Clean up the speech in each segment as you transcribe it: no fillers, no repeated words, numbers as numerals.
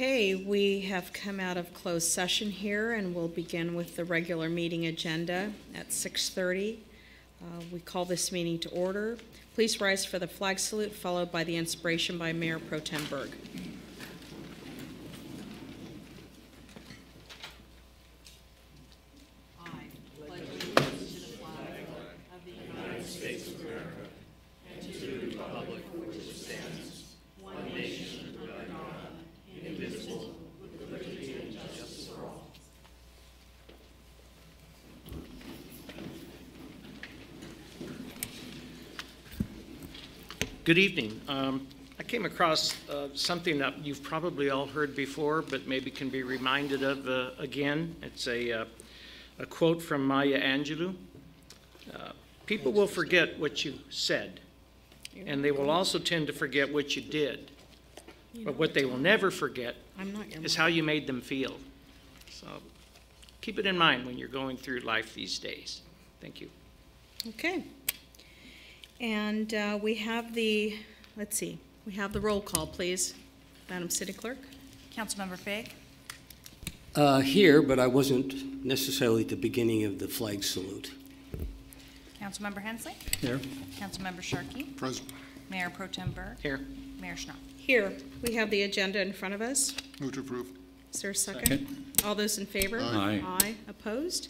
Okay, we have come out of closed session here, and we'll begin with the regular meeting agenda at 6:30. We call this meeting to order. Please rise for the flag salute, followed by the inspiration by Mayor Pro Tem Berg. Good evening. I came across something that you've probably all heard before, but maybe can be reminded of again. It's a quote from Maya Angelou. People will forget what you said, and they will also tend to forget what you did. But what they will never forget is how you made them feel. So keep it in mind when you're going through life these days. Thank you. Okay. And we have the roll call, please. Madam City Clerk. Councilmember Fig. Here, but I wasn't necessarily at the beginning of the flag salute. Councilmember Hensley. Here. Councilmember Sharkey. Present. Mayor Pro Tem Berg. Here. Mayor Schnapp. Here, we have the agenda in front of us. Move to approve. Is there a second? All those in favor? Aye. Aye. Opposed?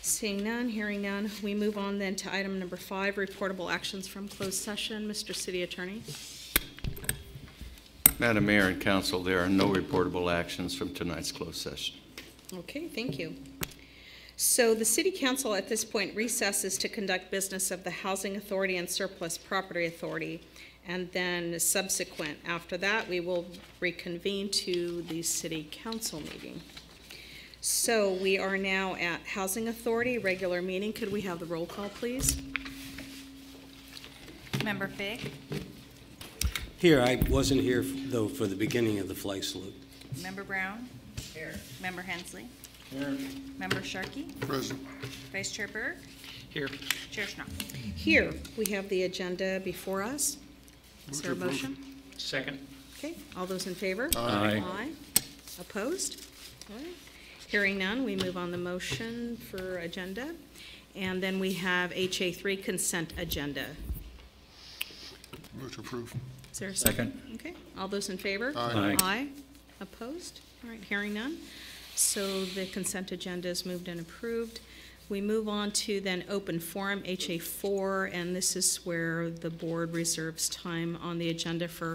Seeing none, hearing none, we move on then to item number 5, reportable actions from closed session. Mr. City Attorney. Madam Mayor and Council, there are no reportable actions from tonight's closed session. Okay, thank you. So the City Council at this point recesses to conduct business of the Housing Authority and Surplus Property Authority, and then subsequent after that we will reconvene to the City Council meeting. So we are now at Housing Authority, regular meeting. Could we have the roll call, please? Member Fig. Here, I wasn't here, though, for the beginning of the flag salute. Member Brown. Here. Member Hensley. Here. Member Sharkey. Present. Vice Chair Berg. Here. Chair Schnapp. Here, we have the agenda before us. Is there a Move to motion? Second. Okay, all those in favor? Aye. Aye. Opposed? All right. Hearing none, we move on the motion for agenda. And then we have HA3 consent agenda. Move to approve. Is there a second? Okay, all those in favor? Aye. Aye. Opposed? All right, hearing none. So the consent agenda is moved and approved. We move on to then open forum, HA4, and this is where the board reserves time on the agenda for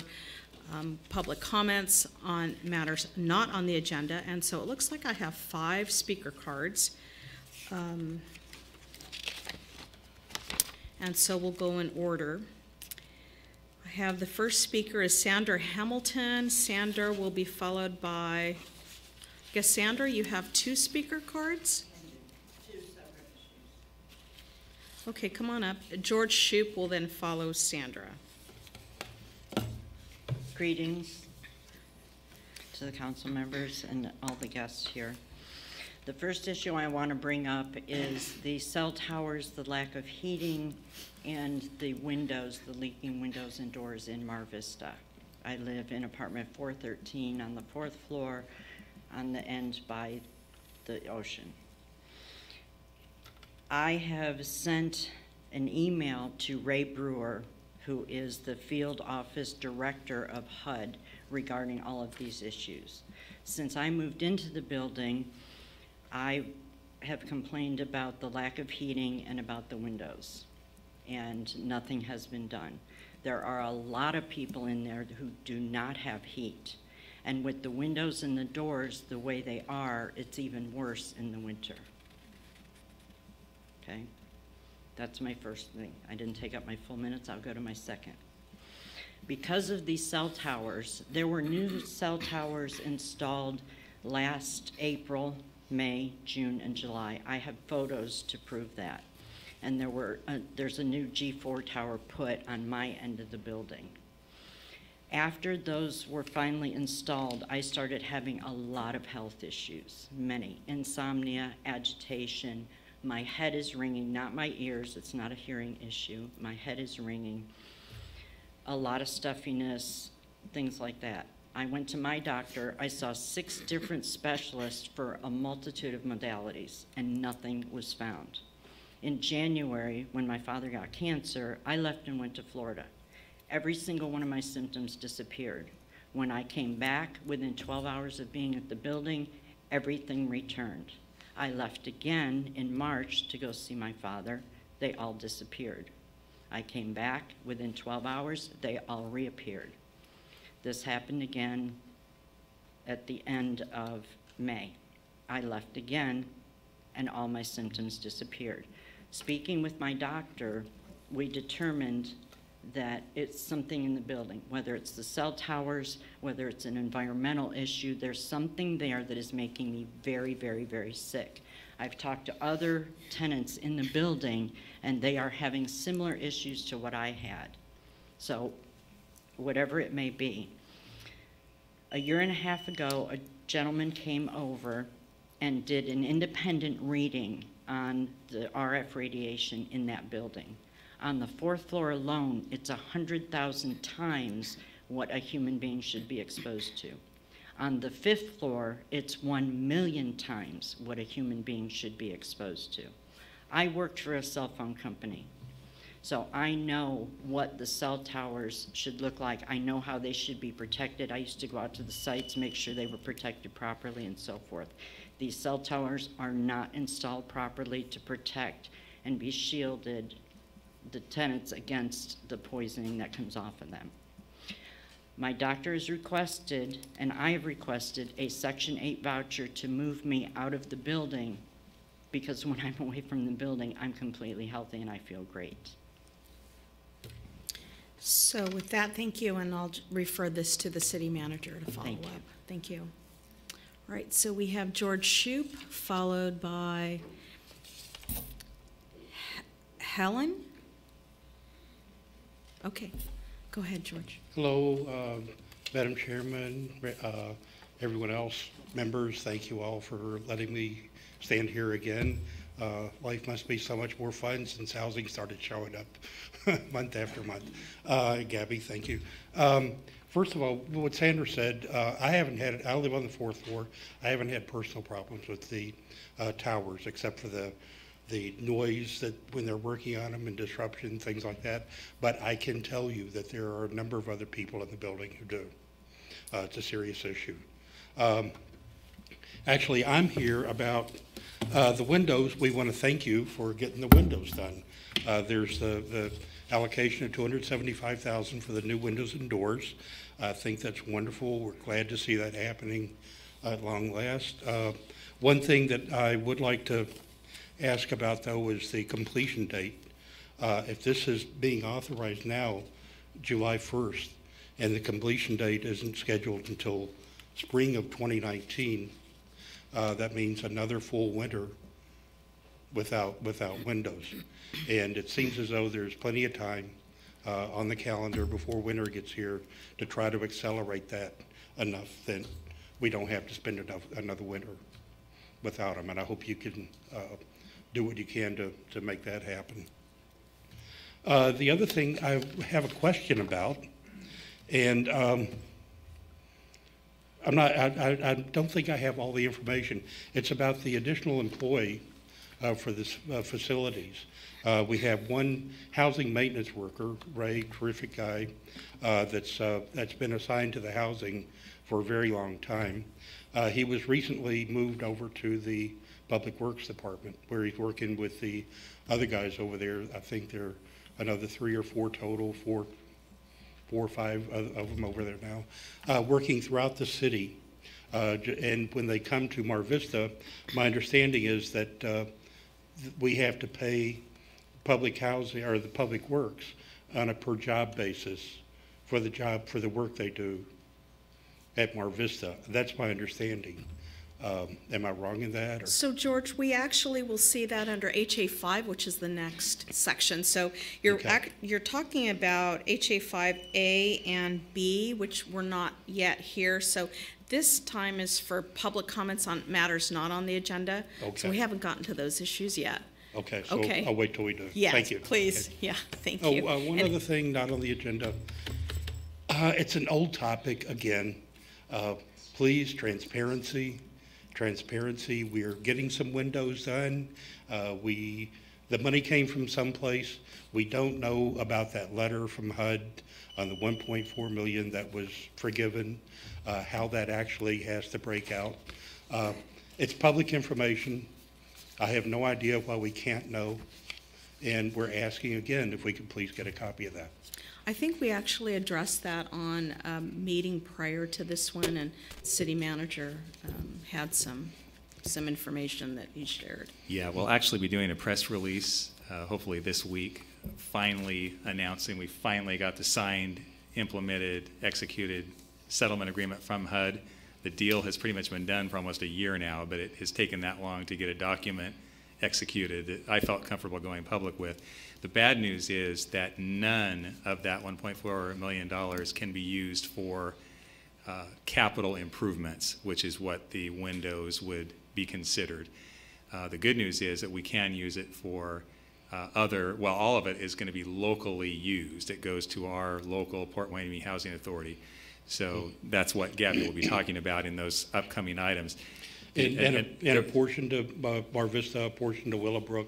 public comments on matters not on the agenda. And so it looks like I have 5 speaker cards. And so we'll go in order. I have the first speaker is Sandra Hamilton. Sandra will be followed by, I guess, Sandra, you have 2 speaker cards? Okay, come on up. George Shoup will then follow Sandra. Greetings to the council members and all the guests here. The first issue I want to bring up is the cell towers, the lack of heating, and the windows, the leaking windows and doors in Mar Vista. I live in apartment 413 on the 4th floor on the end by the ocean. I have sent an email to Ray Brewer, who is the field office director of HUD, regarding all of these issues. Since I moved into the building, I have complained about the lack of heating and about the windows, and nothing has been done. There are a lot of people in there who do not have heat, and with the windows and the doors the way they are, it's even worse in the winter. Okay? That's my first thing. I didn't take up my full minutes. I'll go to my second. Because of these cell towers, there were new cell towers installed last April, May, June, and July. I have photos to prove that. And there's a new G4 tower put on my end of the building. After those were finally installed, I started having a lot of health issues, many. Insomnia, agitation. My head is ringing, not my ears. It's not a hearing issue. My head is ringing. A lot of stuffiness, things like that. I went to my doctor, I saw 6 different specialists for a multitude of modalities, and nothing was found. In January, when my father got cancer, I left and went to Florida. Every single one of my symptoms disappeared. When I came back, within 12 hours of being at the building, everything returned. I left again in March to go see my father. They all disappeared. I came back, within 12 hours, they all reappeared. This happened again at the end of May. I left again, and all my symptoms disappeared. Speaking with my doctor, we determined that it's something in the building, whether it's the cell towers, whether it's an environmental issue, there's something there that is making me very, very, very sick. I've talked to other tenants in the building, and they are having similar issues to what I had. So, whatever it may be. A year and a half ago, a gentleman came over and did an independent reading on the RF radiation in that building. On the 4th floor alone, it's 100,000 times what a human being should be exposed to. On the 5th floor, it's 1 million times what a human being should be exposed to. I worked for a cell phone company, so I know what the cell towers should look like. I know how they should be protected. I used to go out to the sites, make sure they were protected properly and so forth. These cell towers are not installed properly to protect and be shielded the tenants against the poisoning that comes off of them. My doctor has requested, and I have requested, a Section 8 voucher to move me out of the building, because when I'm away from the building, I'm completely healthy and I feel great. So with that, thank you, and I'll refer this to the city manager to follow Thank you. up. Thank you. All right, so we have George Shoup, followed by Helen. Okay, go ahead, George. Hello, Madam Chairman, everyone else, members, thank you all for letting me stand here again. Life must be so much more fun since housing started showing up month after month. Gabby, thank you. First of all, what Sandra said, I live on the 4th floor. I haven't had personal problems with the towers except for the noise that when they're working on them and disruption, things like that. But I can tell you that there are a number of other people in the building who do. It's a serious issue. Actually, I'm here about the windows. We want to thank you for getting the windows done. There's the allocation of $275,000 for the new windows and doors. I think that's wonderful. We're glad to see that happening at long last. One thing that I would like to ask about, though, is the completion date. If this is being authorized now, July 1st, and the completion date isn't scheduled until spring of 2019, that means another full winter without windows. And it seems as though there's plenty of time on the calendar before winter gets here to try to accelerate that enough that we don't have to spend another winter without them. And I hope you can do what you can to make that happen. The other thing I have a question about, and I don't think I have all the information. It's about the additional employee for this facilities. We have one housing maintenance worker, Ray, terrific guy, that's been assigned to the housing for a very long time. He was recently moved over to the Public Works Department, where he's working with the other guys over there. I think there are another 3 or 4 total, four or five of them over there now, working throughout the city. And when they come to Mar Vista, my understanding is that we have to pay public housing or the Public Works on a per job basis for the work they do at Mar Vista. That's my understanding. Am I wrong in that? Or? So George, we actually will see that under HA5, which is the next section. So you're you're talking about HA5A and B, which were not yet here. So this time is for public comments on matters not on the agenda. Okay. So we haven't gotten to those issues yet. Okay, so Okay. I'll wait till we do. Yes, Thank you. please. Okay. Yeah, thank Oh, you. one And- other thing not on the agenda. It's an old topic again, Please, transparency, transparency. We are getting some windows done. The money came from someplace. We don't know about that letter from HUD on the 1.4 million that was forgiven, how that actually has to break out. It's public information. I have no idea why we can't know. And we're asking again if we could please get a copy of that. I think we actually addressed that on a meeting prior to this one, and city manager had some information that he shared. Yeah, we'll actually be doing a press release, hopefully this week, finally announcing we finally got the signed, implemented, executed settlement agreement from HUD. The deal has pretty much been done for almost a year now, but it has taken that long to get a document executed that I felt comfortable going public with. The bad news is that none of that $1.4 million can be used for capital improvements, which is what the windows would be considered. The good news is that we can use it for all of it is going to be locally used. It goes to our local Port Hueneme Housing Authority. So that's what Gabby will be talking about in those upcoming items. And a portion to Mar Vista, a portion to Willowbrook,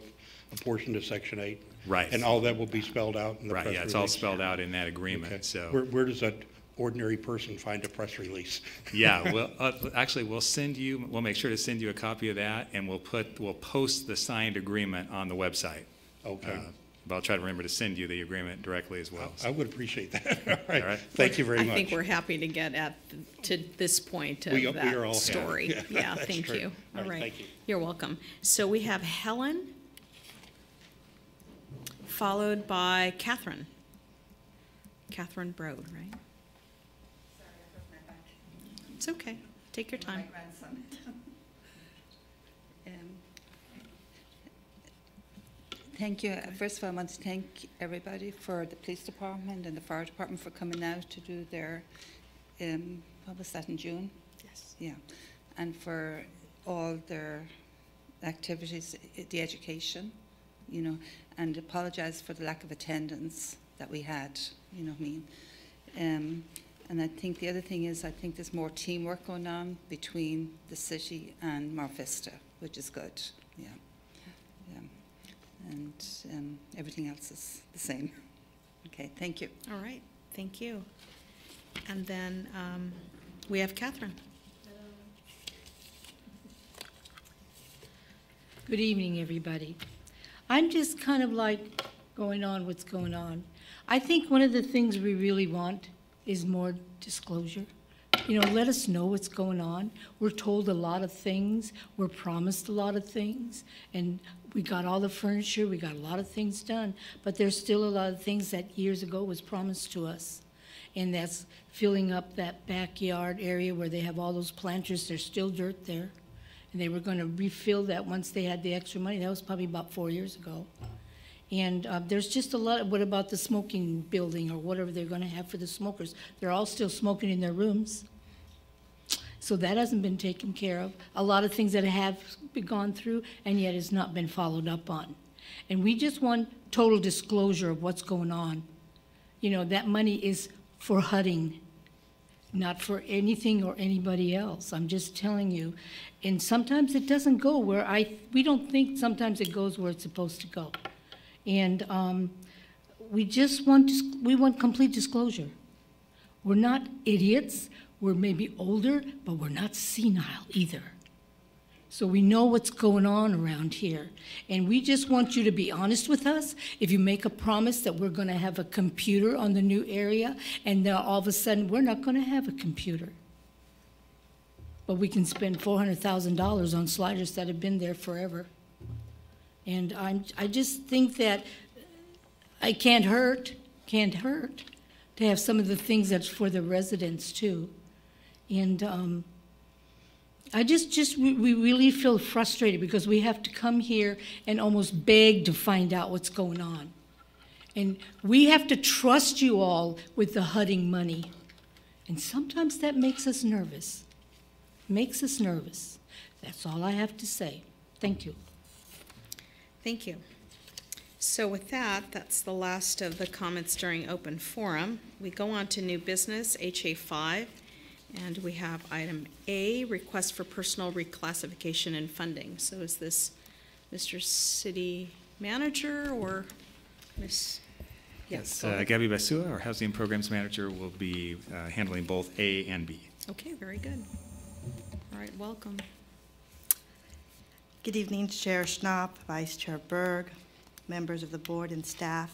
a portion to Section 8. Right. And all that will be spelled out in the press Right, release. yeah, it's all spelled out in that agreement, Okay. so. Where does that ordinary person find a press release? Yeah, well, actually, we'll make sure to send you a copy of that, and we'll post the signed agreement on the website. Okay. But I'll try to remember to send you the agreement directly as well. I would appreciate that. All right. All right. Thank you very much. I think we're happy to get to this point of We are that all happy. story. Yeah, Yeah, that's thank true. you. All All right, right. thank you. You're welcome. So we have Helen, followed by Catherine. Catherine Broad, right? Sorry, I broke my back. It's okay. Take your time. My grandson. Thank you. First of all, I want to thank everybody for the police department and the fire department for coming out to do their, what was that, in June? Yes. Yeah. And for all their activities, the education, you know, and apologize for the lack of attendance that we had, you know what I mean? And I think the other thing is I think there's more teamwork going on between the city and Mar Vista, which is good, yeah. And everything else is the same. Okay, thank you. All right. Thank you. And then we have Catherine. Good evening, everybody. I'm just kind of like going on what's going on. I think one of the things we really want is more disclosure. You know, let us know what's going on. We're told a lot of things. We're promised a lot of things. And we got all the furniture. We got a lot of things done. But there's still a lot of things that years ago was promised to us. And that's filling up that backyard area where they have all those planters. There's still dirt there. And they were going to refill that once they had the extra money. That was probably about 4 years ago. And there's just a lot of, what about the smoking building or whatever they're going to have for the smokers? They're all still smoking in their rooms. So that hasn't been taken care of. A lot of things that have been gone through and yet has not been followed up on. And we just want total disclosure of what's going on. You know, that money is for HUDing, not for anything or anybody else. I'm just telling you. And sometimes it doesn't go where we don't think sometimes it goes where it's supposed to go. And we just want, we want complete disclosure. We're not idiots. We're maybe older, but we're not senile either. So we know what's going on around here. And we just want you to be honest with us. If you make a promise that we're going to have a computer on the new area, and then all of a sudden we're not going to have a computer. But we can spend $400,000 on sliders that have been there forever. And I just think that it can't hurt to have some of the things that's for the residents too. And we really feel frustrated because we have to come here and almost beg to find out what's going on. And we have to trust you all with the HUDing money. And sometimes that makes us nervous. Makes us nervous. That's all I have to say. Thank you. Thank you. So with that, that's the last of the comments during open forum. We go on to new business, HA5, And we have item A, request for personal reclassification and funding. So is this Mr. City Manager or Ms.? Yes. go ahead. Gabby Basua, our Housing Programs Manager, will be handling both A and B. Okay, very good. All right, welcome. Good evening, Chair Schnapp, Vice Chair Berg, members of the board and staff.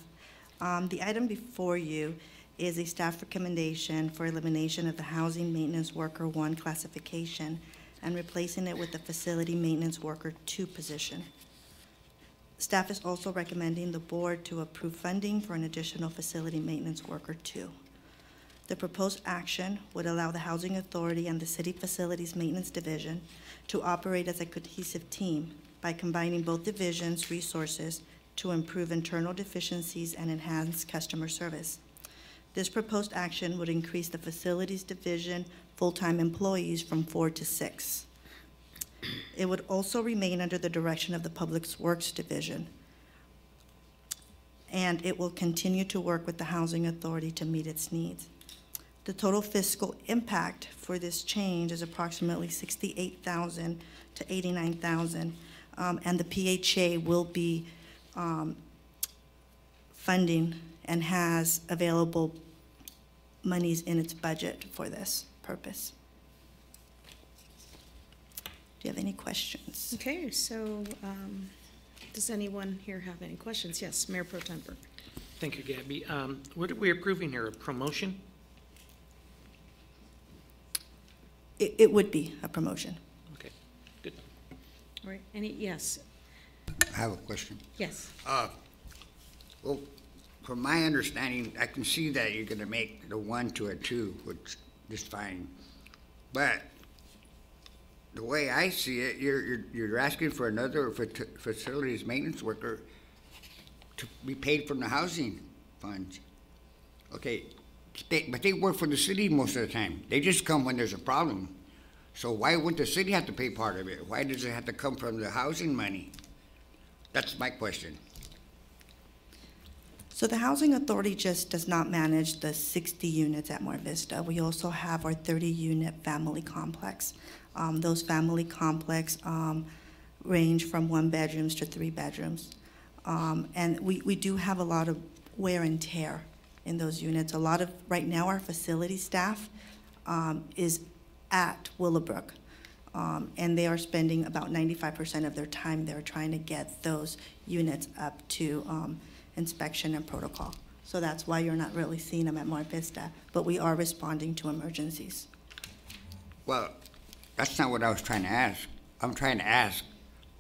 The item before you is a staff recommendation for elimination of the Housing Maintenance Worker 1 classification and replacing it with the Facility Maintenance Worker 2 position. Staff is also recommending the board to approve funding for an additional Facility Maintenance Worker 2. The proposed action would allow the Housing Authority and the City Facilities Maintenance Division to operate as a cohesive team by combining both divisions' resources to improve internal deficiencies and enhance customer service. This proposed action would increase the Facilities Division full-time employees from 4 to 6. It would also remain under the direction of the Public Works Division, and it will continue to work with the Housing Authority to meet its needs. The total fiscal impact for this change is approximately $68,000 to $89,000, and the PHA will be funding and has available monies in its budget for this purpose. Do you have any questions? Okay, so does anyone here have any questions? Yes, Mayor Pro Tem Berg. Thank you, Gabby. What are we approving here, a promotion? It would be a promotion. Okay, good. All right, yes, I have a question. yes. Well, from my understanding, I can see that you're gonna make the 1 to a 2, which is fine. But the way I see it, you're asking for another facilities maintenance worker to be paid from the housing funds. Okay, but they work for the city most of the time. They just come when there's a problem. So why wouldn't the city have to pay part of it? Why does it have to come from the housing money? That's my question. So the Housing Authority just does not manage the 60 units at Mar Vista. We also have our 30-unit family complex. Those family complex range from 1 bedrooms to 3 bedrooms. And we do have a lot of wear and tear in those units. Right now, our facility staff is at Willowbrook. And they are spending about 95% of their time there trying to get those units up to inspection and protocol. So that's why you're not really seeing them at Mar Vista, but we are responding to emergencies. Well, that's not what I was trying to ask. I'm trying to ask,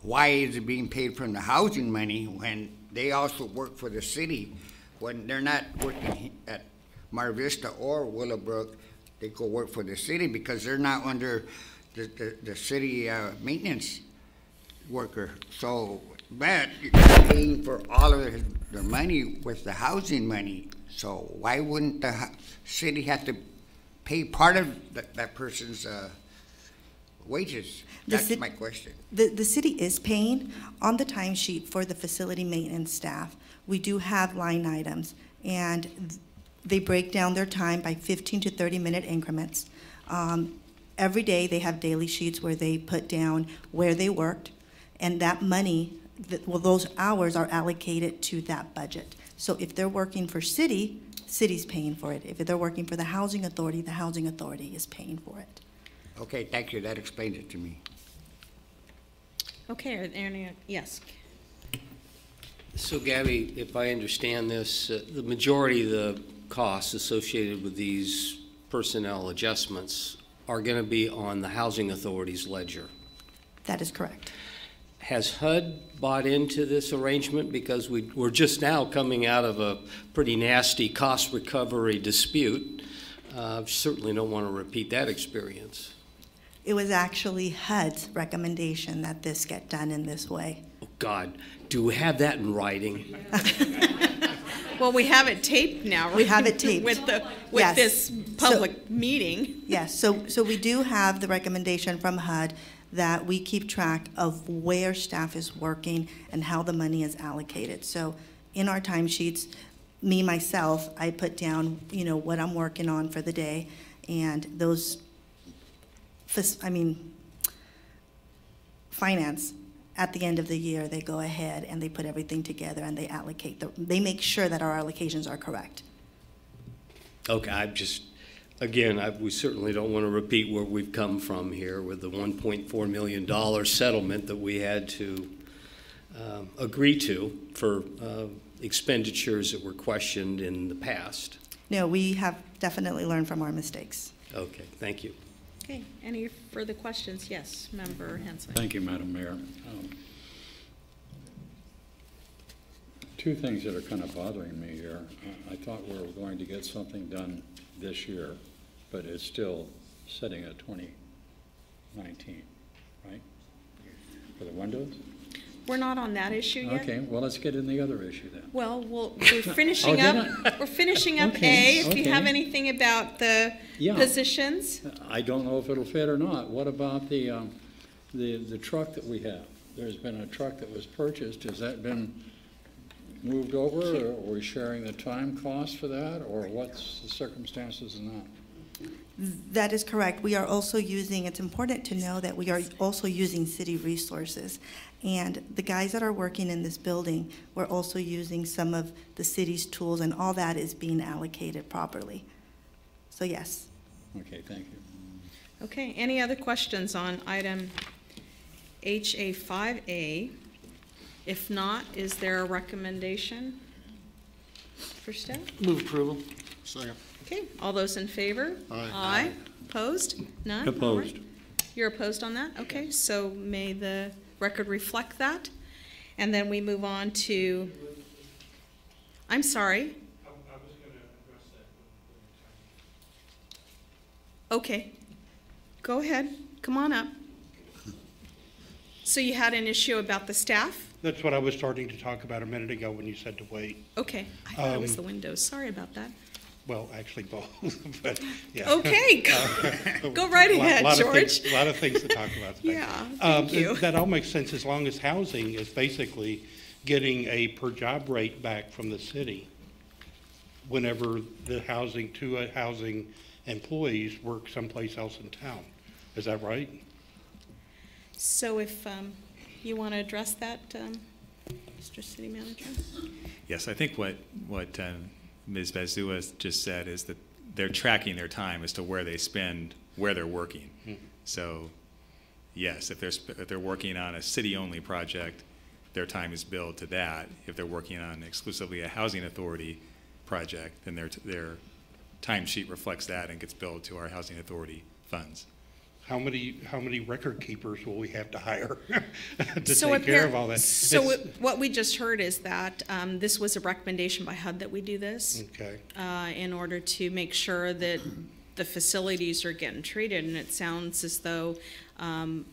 why is it being paid from the housing money when they also work for the city? When they're not working at Mar Vista or Willowbrook, they go work for the city because they're not under the city maintenance worker. So, but you're paying for all of the money with the housing money. So why wouldn't the city have to pay part of that person's wages? That's my question. The city is paying on the timesheet for the facility maintenance staff. We do have line items, and they break down their time by 15 to 30-minute increments. Every day they have daily sheets where they put down where they worked, and that money, those hours are allocated to that budget. So if they're working for city's paying for it. If they're working for the Housing Authority, the Housing Authority is paying for it. Okay, thank you. That explains it to me. Okay, are there any, yes. So Gabby, if I understand this, the majority of the costs associated with these personnel adjustments are going to be on the Housing Authority's ledger. That is correct. Has HUD bought into this arrangement? Because we're just now coming out of a pretty nasty cost recovery dispute. Certainly don't want to repeat that experience. It was actually HUD's recommendation that this get done in this way. Oh, God. Do we have that in writing? Well, we have it taped now, right? We have it taped. with Yes. this public meeting. Yes, so we do have the recommendation from HUD that we keep track of where staff is working and how the money is allocated. So in our timesheets, myself, I put down, what I'm working on for the day, and those finance, at the end of the year, they go ahead and they put everything together and they allocate, they make sure that our allocations are correct. Okay, we certainly don't want to repeat where we've come from here with the $1.4 million settlement that we had to agree to for expenditures that were questioned in the past. No, we have definitely learned from our mistakes. Okay, thank you. Okay, any further questions? Yes, Member Hensley. Thank you, Madam Mayor. Two things that are kind of bothering me here. I thought we were going to get something done this year, but it's still sitting at 2019, right? For the windows? We're not on that issue yet. Okay, well, let's get in the other issue then. Well, we're finishing up. We're finishing up Okay, A. If you okay. have anything about the positions. I don't know if it'll fit or not. What about the truck that we have? There's been a truck that was purchased. Has that been moved over, or are we sharing the time cost for that, or what's the circumstances in that? That is correct. We are also using, it's important to know that we are also using city resources. And the guys that are working in this building, we're also using some of the city's tools, and all that is being allocated properly. So yes. Okay, thank you. Okay, any other questions on item HA5A? If not, is there a recommendation for staff? Move approval. Second. Okay, all those in favor? Aye. Aye. Opposed? None? All Opposed. right. You're opposed on that? Okay, so may the record reflect that. And then we move on to, I'm sorry. I was going to address that. Okay, go ahead, come on up. So you had an issue about the staff? That's what I was starting to talk about a minute ago when you said to wait. Okay, I thought it was the windows, sorry about that. Well, actually both, but yeah. Okay, go right ahead, George. A lot of things to talk about today. Yeah, thank you. That all makes sense as long as housing is basically getting a per job rate back from the city whenever the housing employees work someplace else in town. Is that right? So if you want to address that, Mr. City Manager? Yes, I think what Ms. Bazua just said is that they're tracking their time as to where they spend, where they're working. So, yes, if they're working on a city-only project, their time is billed to that. If they're working on exclusively a housing authority project, then their timesheet reflects that and gets billed to our housing authority funds. How many record keepers will we have to hire to take care of all that? So what we just heard is that this was a recommendation by HUD that we do this. Okay. In order to make sure that the facilities are getting treated, and it sounds as though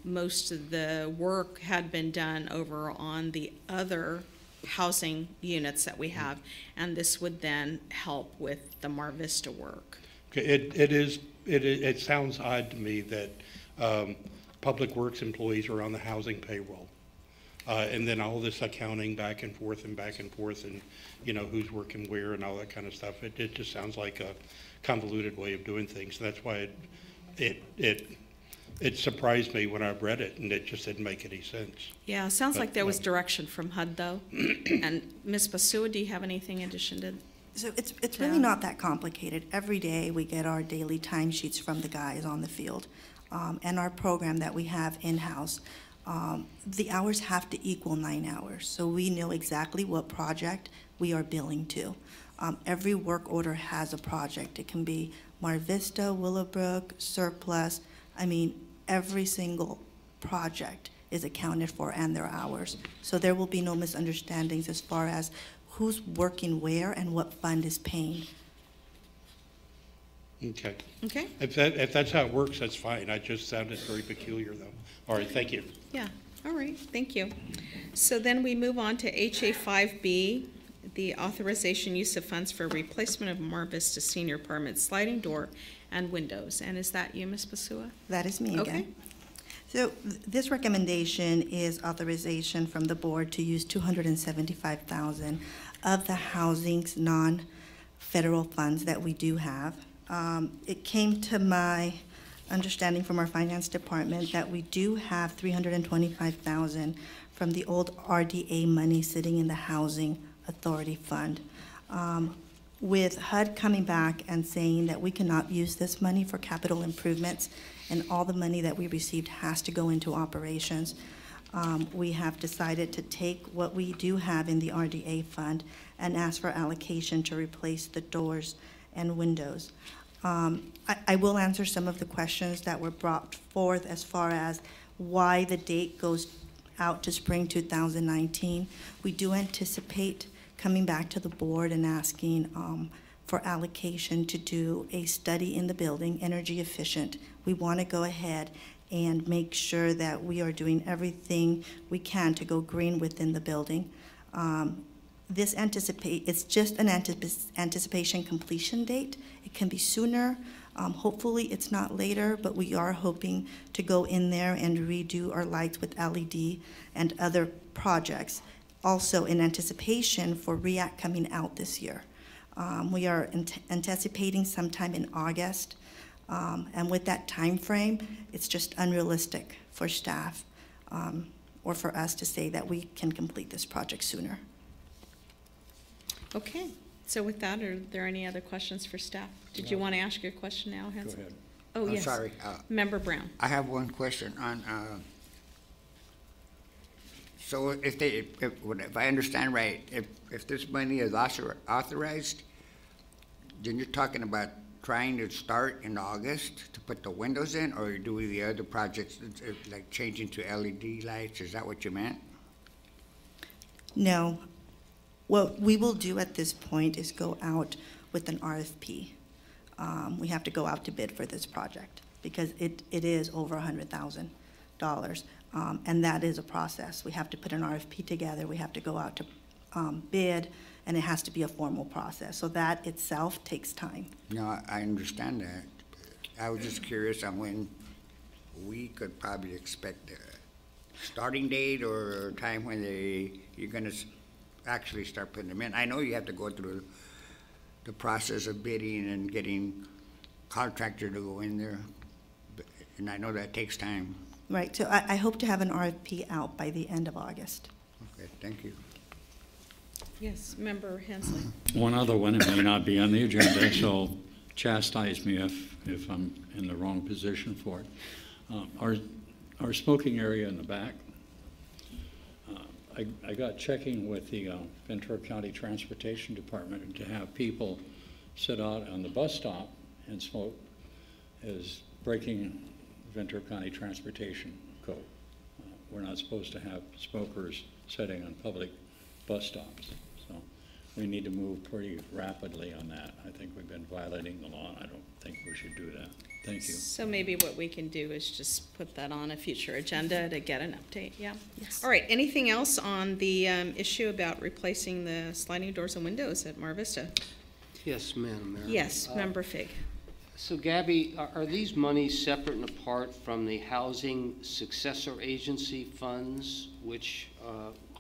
most of the work had been done over on the other housing units that we have, and this would then help with the Mar Vista work. Okay, it sounds odd to me that Public Works employees are on the housing payroll. And then all this accounting back and forth and you know, who's working where and all that kind of stuff. It just sounds like a convoluted way of doing things. That's why it surprised me when I read it, and it just didn't make any sense. Yeah, it sounds like there was direction from HUD though. And Ms. Basua, do you have anything in addition to? So it's really not that complicated. Every day we get our daily timesheets from the guys on the field. And our program that we have in-house, the hours have to equal 9 hours. So we know exactly what project we are billing to. Every work order has a project. It can be Mar Vista, Willowbrook, Surplus. I mean, every single project is accounted for and their hours. So there will be no misunderstandings as far as who's working where and what fund is paying. Okay. Okay. If that's how it works, that's fine. I just sounded very peculiar, though. All right, thank you. Yeah, all right, thank you. So then we move on to HA5B, the authorization use of funds for replacement of Mar Vista Senior Apartment sliding door and windows. And is that you, Ms. Basua? That is me again. Okay. So this recommendation is authorization from the board to use $275,000 of the housing's non-federal funds that we do have. It came to my understanding from our finance department that we do have $325,000 from the old RDA money sitting in the Housing Authority Fund. With HUD coming back and saying that we cannot use this money for capital improvements and all the money that we received has to go into operations, we have decided to take what we do have in the RDA fund and ask for allocation to replace the doors and windows. I will answer some of the questions that were brought forth as far as why the date goes out to spring 2019. We do anticipate coming back to the board and asking for allocation to do a study in the building, energy efficient. We want to go ahead and make sure that we are doing everything we can to go green within the building. It's just an anticipation completion date. It can be sooner. Hopefully it's not later, but we are hoping to go in there and redo our lights with LED and other projects. Also in anticipation for REACT coming out this year. We are anticipating sometime in August, and with that time frame, it's just unrealistic for staff or for us to say that we can complete this project sooner. Okay, so with that, are there any other questions for staff? Did you want to ask your question now, Hans? Go ahead. Oh, I'm yes. sorry. Member Brown. I have one question on, so if I understand right, if this money is authorized, then you're talking about trying to start in August to put the windows in, or do the other projects, like changing to LED lights? Is that what you meant? No. What we will do at this point is go out with an RFP. We have to go out to bid for this project because it is over $100,000. And that is a process. We have to put an RFP together. We have to go out to bid, and it has to be a formal process. So that itself takes time. No, I understand that. I was just curious on when we could probably expect a starting date or a time when you're going to actually start putting them in. I know you have to go through the process of bidding and getting contractor to go in there, and I know that takes time. Right. So I hope to have an RFP out by the end of August. Okay, thank you. Yes, Member Hensley. One other one, it may not be on the agenda, so chastise me if I'm in the wrong position for it. Our smoking area in the back, I got checking with the Ventura County Transportation Department to have people sit out on the bus stop and smoke is breaking Ventura County Transportation Code. We're not supposed to have smokers sitting on public bus stops. So we need to move pretty rapidly on that. I think we've been violating the law, and I don't think we should do that. Thank you. So maybe what we can do is just put that on a future agenda to get an update, yeah? Yes. All right, anything else on the issue about replacing the sliding doors and windows at Mar Vista? Yes, Madam Mayor. Yes, Member Fig. So Gabby, are these monies separate and apart from the Housing Successor Agency funds, which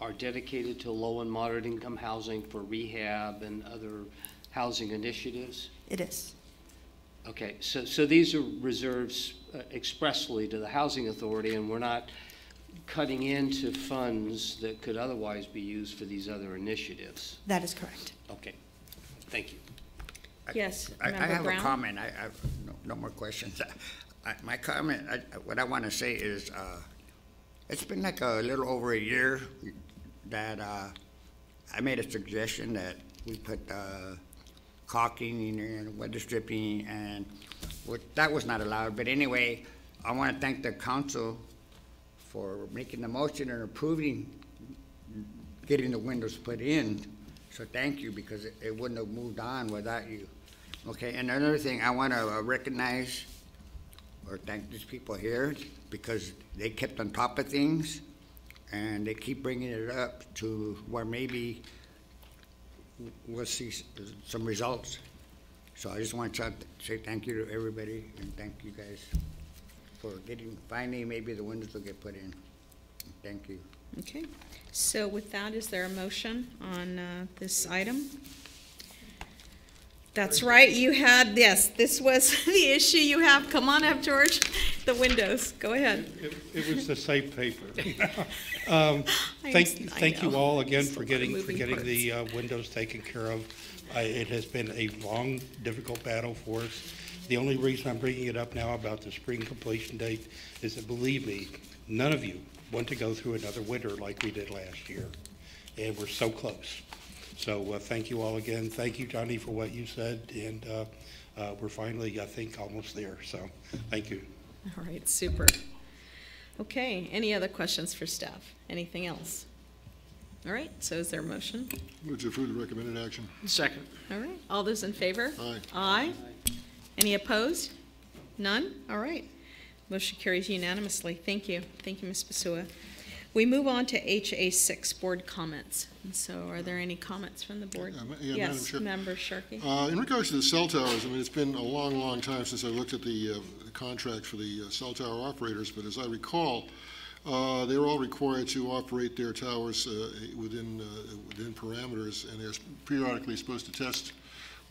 are dedicated to low and moderate income housing for rehab and other housing initiatives? It is. Okay, so these are reserves expressly to the Housing Authority, and we're not cutting into funds that could otherwise be used for these other initiatives? That is correct. Okay, thank you. Yes, I Member have Brown? a comment. I have no more questions. My comment, what I want to say is, it's been like a little over a year that I made a suggestion that we put caulking and weather stripping, and that was not allowed. But anyway, I want to thank the council for making the motion and approving getting the windows put in. So thank you, because it wouldn't have moved on without you. Okay, and another thing, I want to recognize or thank these people here because they kept on top of things and they keep bringing it up to where maybe we'll see some results. So I just want to say thank you to everybody and thank you guys for finally maybe the windows will get put in. Thank you. Okay, so with that, is there a motion on this item? That's right, you had, yes, this was the issue you have. Come on up, George. The windows, go ahead. It was the safe paper. I Thank you know. all again Just a for lot of getting moving the windows taken care of. It has been a long, difficult battle for us. The only reason I'm bringing it up now about the spring completion date is that, believe me, none of you want to go through another winter like we did last year. And we're so close. So thank you all again. Thank you, Johnny, for what you said. And we're finally, I think, almost there. So thank you. All right, super. Okay, any other questions for staff? Anything else? All right, so is there a motion? Move to approve the recommended action. Second. All right, all those in favor? Aye. Aye. Any opposed? None? All right. Motion carries unanimously. Thank you. Thank you, Ms. Basua. We move on to HA6, board comments. And so are there any comments from the board? Yeah, Madam Yes, Chair. Member Sharkey. In regards to the cell towers, I mean, it's been a long, long time since I looked at the contract for the cell tower operators, but as I recall, they were all required to operate their towers within parameters, and they're periodically supposed to test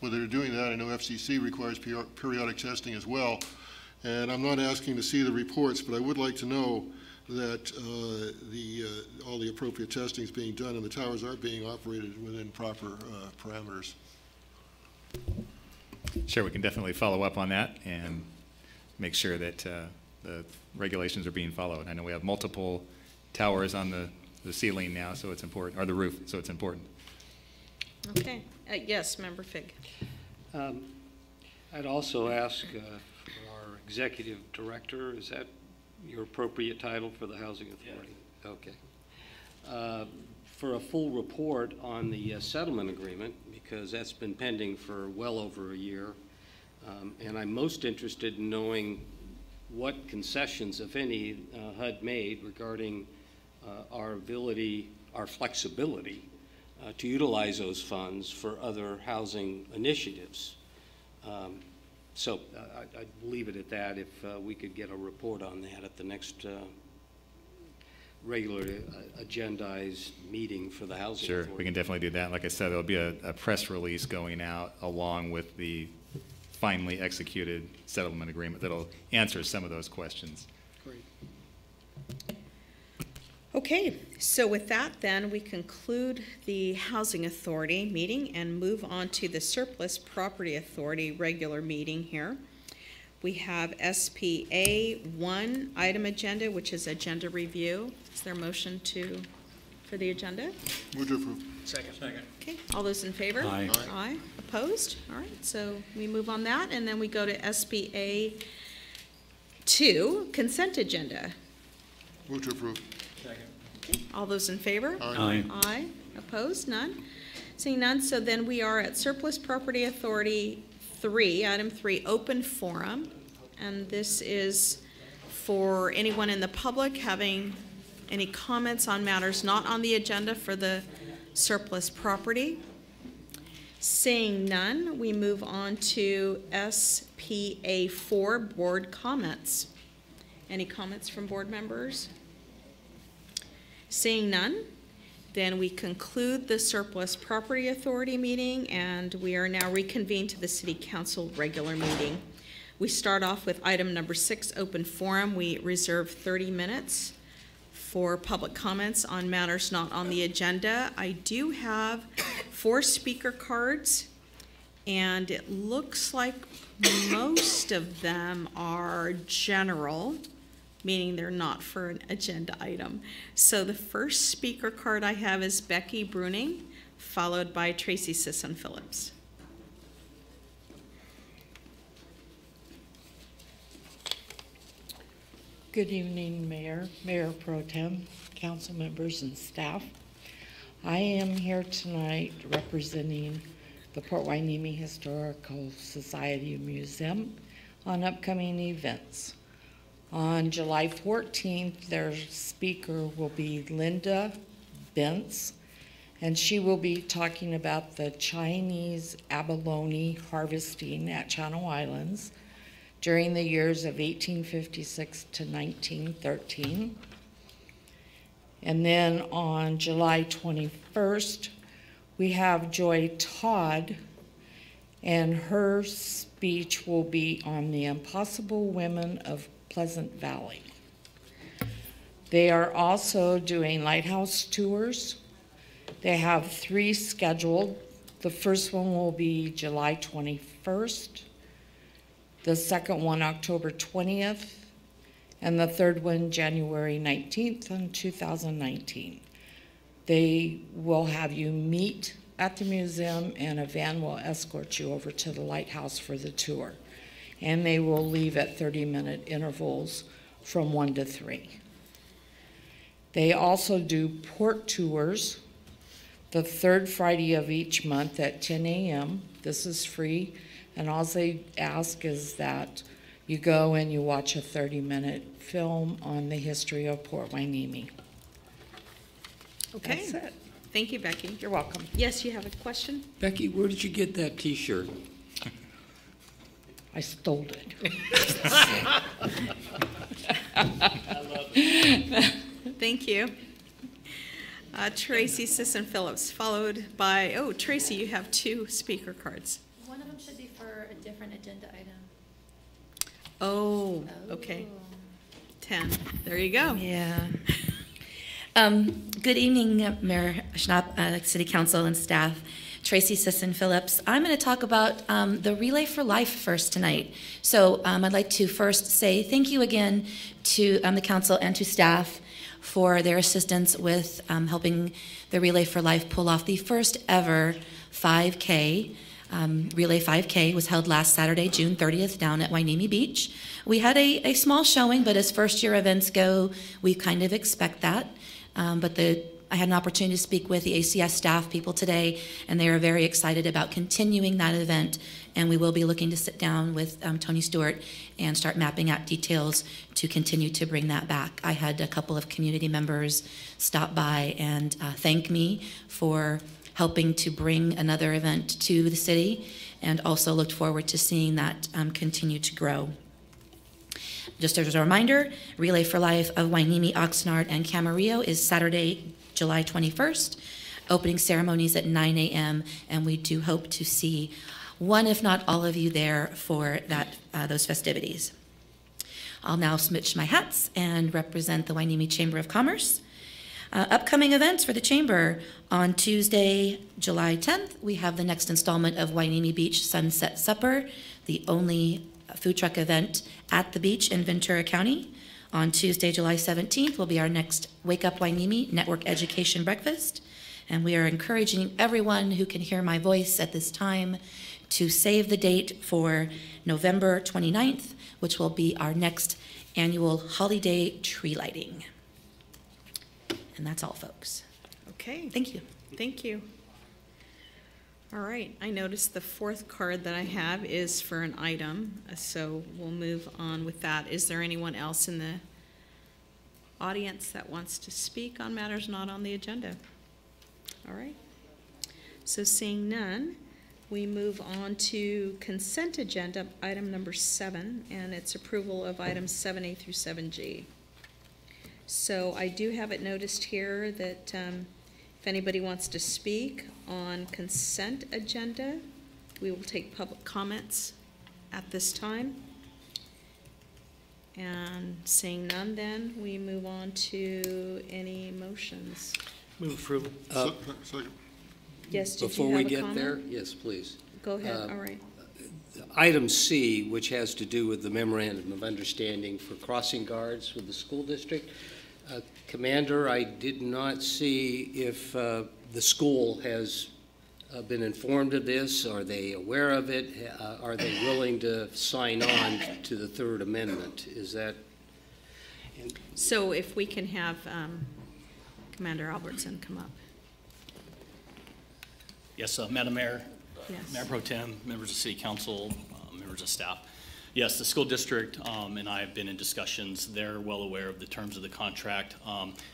whether they're doing that. I know FCC requires periodic testing as well, and I'm not asking to see the reports, but I would like to know that all the appropriate testing is being done and the towers are being operated within proper parameters. Sure, we can definitely follow up on that and make sure that the regulations are being followed. I know we have multiple towers on the ceiling now, so it's important, or the roof, so it's important. Okay. Yes, Member Fig. I'd also ask for our executive director, is that your appropriate title for the Housing Authority? Yeah. Okay. For a full report on the settlement agreement, because that's been pending for well over a year, and I'm most interested in knowing what concessions, if any, HUD made regarding our ability, our flexibility to utilize those funds for other housing initiatives. So I'd leave it at that. If we could get a report on that at the next regular agendized meeting for the Housing Authority. Sure, we can definitely do that. Like I said, there'll be a press release going out along with the finally executed settlement agreement that'll answer some of those questions. Great. Okay, so with that, then, we conclude the Housing Authority meeting and move on to the Surplus Property Authority regular meeting here. We have SPA 1 item agenda, which is agenda review. Is there a motion for the agenda? Move to approve. Second. Okay, all those in favor? Aye. Aye. Opposed? All right, so we move on that, and then we go to SPA 2, consent agenda. Move to approve. Okay, all those in favor? Aye. Aye. Opposed? None? Seeing none, so then we are at Surplus Property Authority 3, item 3, open forum. And this is for anyone in the public having any comments on matters not on the agenda for the surplus property. Seeing none, we move on to SPA 4, board comments. Any comments from board members? Seeing none, then we conclude the Surplus Property Authority meeting, and we are now reconvened to the City Council regular meeting. We start off with item number 6, open forum. We reserve 30 minutes for public comments on matters not on the agenda. I do have 4 speaker cards, and it looks like most of them are general, meaning they're not for an agenda item. So the first speaker card I have is Becky Bruning, followed by Tracy Sisson-Phillips. Good evening, Mayor, Mayor Pro Tem, council members, and staff. I am here tonight representing the Port Hueneme Historical Society Museum on upcoming events. On July 14th, their speaker will be Linda Bentz, and she will be talking about the Chinese abalone harvesting at Channel Islands during the years of 1856 to 1913. And then on July 21st, we have Joy Todd, and her speech will be on the Impossible Women of Pleasant Valley. They are also doing lighthouse tours. They have 3 scheduled. The first one will be July 21st, the second one October 20th, and the third one January 19th in 2019. They will have you meet at the museum, and a van will escort you over to the lighthouse for the tour. And they will leave at 30-minute intervals from 1 to 3. They also do port tours the 3rd Friday of each month at 10 a.m. This is free, and all they ask is that you go and you watch a 30-minute film on the history of Port Hueneme. Okay. That's it. Thank you, Becky. You're welcome. Yes, you have a question? Becky, where did you get that T-shirt? I stole it. Thank you. Tracy Sisson-Phillips, followed by, oh, Tracy, you have 2 speaker cards. One of them should be for a different agenda item. Oh, okay. 10. There you go. Yeah. Good evening, Mayor Schnapp, City Council and staff. Tracy Sisson-Phillips. I'm going to talk about the Relay for Life first tonight. So I'd like to first say thank you again to the council and to staff for their assistance with helping the Relay for Life pull off the first ever 5K. Relay 5K was held last Saturday, June 30th, down at Hueneme Beach. We had a small showing, but as first-year events go, we kind of expect that. I had an opportunity to speak with the ACS staff people today, and they are very excited about continuing that event, and we will be looking to sit down with Tony Stewart and start mapping out details to continue to bring that back. I had a couple of community members stop by and thank me for helping to bring another event to the city, and also looked forward to seeing that continue to grow. Just as a reminder, Relay for Life of Hueneme, Oxnard, and Camarillo is Saturday, July 21st. Opening ceremonies at 9 a.m., and we do hope to see one, if not all of you there for those festivities. I'll now switch my hats and represent the Hueneme Chamber of Commerce. Upcoming events for the Chamber. On Tuesday, July 10th, we have the next installment of Hueneme Beach Sunset Supper, the only food truck event at the beach in Ventura County. On Tuesday, July 17th, will be our next Wake Up Hueneme Network Education Breakfast. And we are encouraging everyone who can hear my voice at this time to save the date for November 29th, which will be our next annual holiday tree lighting. And that's all, folks. Okay. Thank you. Thank you. All right, I noticed the 4th card that I have is for an item, so we'll move on with that. Is there anyone else in the audience that wants to speak on matters not on the agenda? All right. So seeing none, we move on to consent agenda, item number 7, and it's approval of items 7A through 7G. So I do have it noticed here that if anybody wants to speak on consent agenda, we will take public comments at this time. And seeing none, then we move on to any motions. Move approval. Second. Yes, did you Before have we a get comment? there, yes, please. Go ahead, all right. Item C, which has to do with the memorandum of understanding for crossing guards with the school district. Commander, I did not see if the school has been informed of this. Are they aware of it? Are they willing to sign on to the Third Amendment? Is that? So if we can have Commander Albertson come up. Yes, Madam Mayor, Yes. Mayor Pro Tem, members of City Council, members of staff. Yes, the school district and I have been in discussions. They're well aware of the terms of the contract.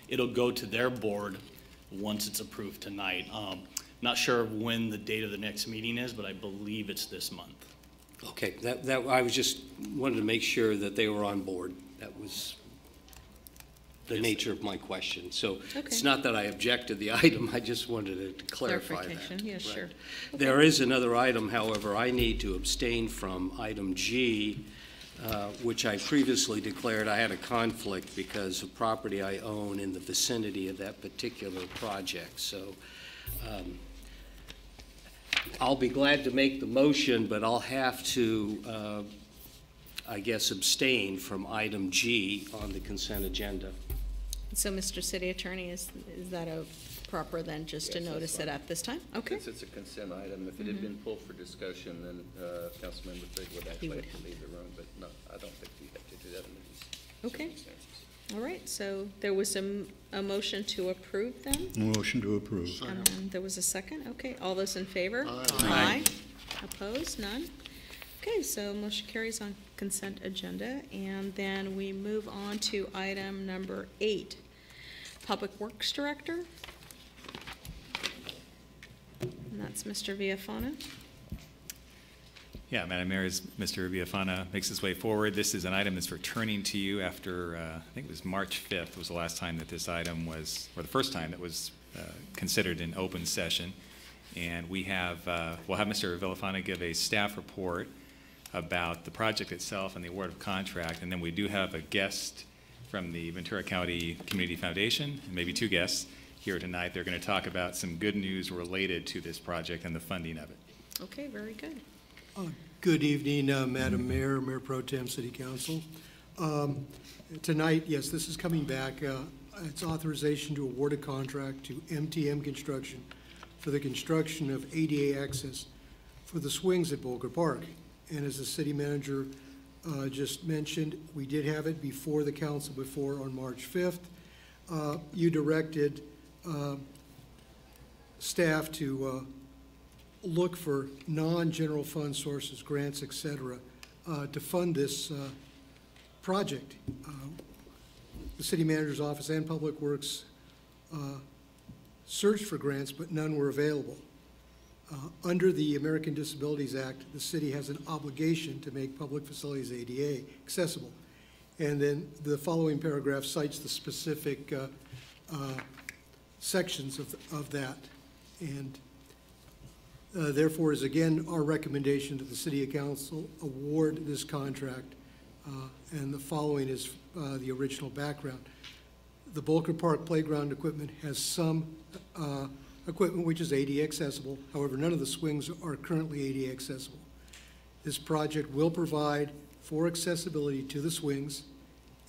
It'll go to their board once it's approved tonight. Not sure when the date of the next meeting is, but I believe it's this month. Okay, that I was just wanted to make sure that they were on board. That was the nature of my question. So Okay. it's not that I object to the item, I just wanted to clarify that. Clarification, yeah, sure. There is another item, however, I need to abstain from, item G, which I previously declared I had a conflict because of property I own in the vicinity of that particular project. So I'll be glad to make the motion, but I'll have to, I guess, abstain from item G on the consent agenda. So, Mr. City Attorney, is that a proper then just to Yes, that's notice it fine. at this time? Okay. Since it's a consent item, if it had been pulled for discussion, then Councilmember Fig would actually would have to leave the room, but no, I don't think we have to do that under these Okay. circumstances. All right, so there was a motion to approve them? Motion to approve. And then there was a second? Okay, all those in favor? Aye. Opposed? None? Okay, so motion carries on consent agenda, and then we move on to item number 8, Public Works Director. And that's Mr. Villafana. Yeah, Madam Mayor, as Mr. Villafana makes his way forward, this is an item that's returning to you after, I think it was March 5th was the last time that this item was, or the first time that was considered in open session. And we have, we'll have Mr. Villafana give a staff report about the project itself and the award of contract. And then we do have a guest from the Ventura County Community Foundation, and maybe 2 guests here tonight. They're going to talk about some good news related to this project and the funding of it. Okay, very good. Good evening, Madam Mayor, Mayor Pro Tem, City Council. Tonight, yes, this is coming back. It's authorization to award a contract to MTM Construction for the construction of ADA access for the swings at Boulder Park. And as the city manager just mentioned, we did have it before the council before on March 5th. You directed staff to look for non-general fund sources, grants, et cetera, to fund this project. The city manager's office and Public Works searched for grants, but none were available. Under the American Disabilities Act, the city has an obligation to make public facilities ADA accessible. And then the following paragraph cites the specific sections of that. And therefore is again our recommendation to the City Council award this contract. And the following is the original background. The Boulder Park playground equipment has some equipment which is ADA accessible. However, none of the swings are currently ADA accessible. This project will provide for accessibility to the swings,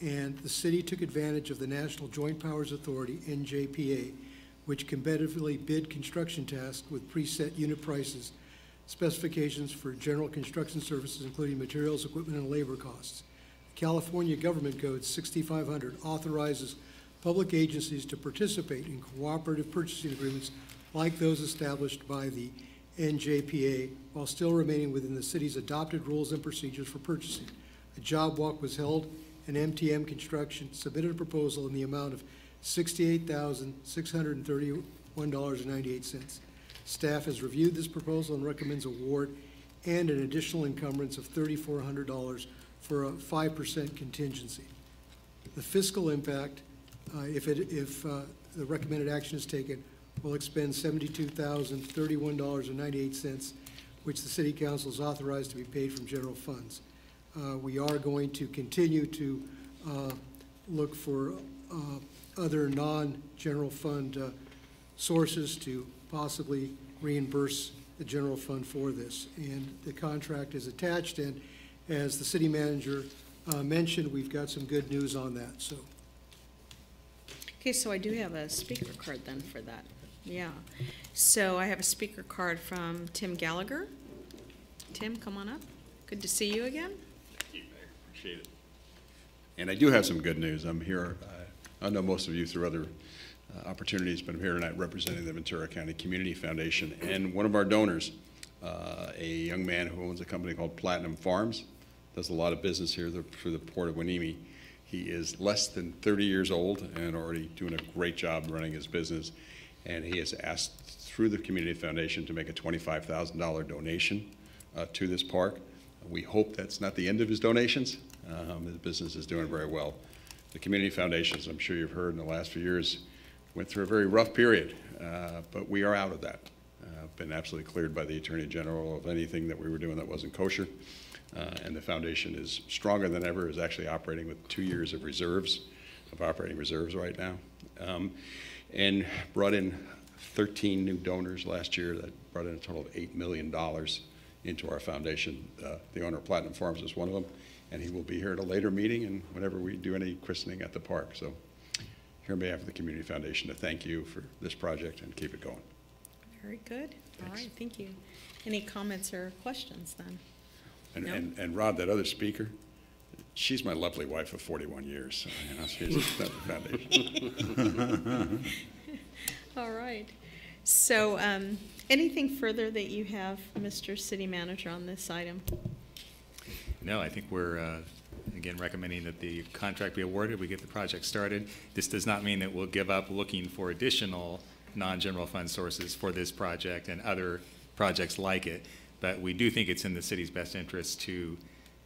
and the city took advantage of the National Joint Powers Authority, NJPA, which competitively bid construction tasks with preset unit prices, specifications for general construction services, including materials, equipment, and labor costs. California Government Code 6500 authorizes public agencies to participate in cooperative purchasing agreements like those established by the NJPA while still remaining within the city's adopted rules and procedures for purchasing. A job walk was held, and MTM Construction submitted a proposal in the amount of $68,631.98. Staff has reviewed this proposal and recommends award and an additional encumbrance of $3,400 for a 5% contingency. The fiscal impact, if the recommended action is taken, will expend $72,031.98, which the City Council is authorized to be paid from general funds. We are going to continue to look for other non-general fund sources to possibly reimburse the general fund for this. And the contract is attached, and as the city manager mentioned, we've got some good news on that. So. Okay, so I do have a speaker card then for that. Yeah. So I have a speaker card from Tim Gallagher. Tim, come on up. Good to see you again. Thank you, Mayor. Appreciate it. And I do have some good news. I'm here, I know most of you through other opportunities, but I'm here tonight representing the Ventura County Community Foundation and one of our donors, a young man who owns a company called Platinum Farms, does a lot of business here for the Port of Hueneme. He is less than 30 years old and already doing a great job running his business. And he has asked through the Community Foundation to make a $25,000 donation to this park. We hope that's not the end of his donations. His business is doing very well. The Community Foundation, as I'm sure you've heard in the last few years, went through a very rough period, but we are out of that. Been absolutely cleared by the Attorney General of anything that we were doing that wasn't kosher. And the foundation is stronger than ever, is actually operating with 2 years of reserves, of operating reserves right now. And brought in 13 new donors last year that brought in a total of $8 million into our foundation. The owner of Platinum Farms is one of them, and he will be here at a later meeting and whenever we do any christening at the park. So here on behalf of the Community Foundation to thank you for this project and keep it going. Very good. Thanks. All right, thank you. Any comments or questions then? And, No? and Rod, that other speaker, she's my lovely wife of 41 years. So, you know, she's at the foundation. All right. So anything further that you have, Mr. City Manager, on this item? No, I think we're, again, recommending that the contract be awarded, we get the project started. This does not mean that we'll give up looking for additional non-general fund sources for this project and other projects like it, but we do think it's in the city's best interest to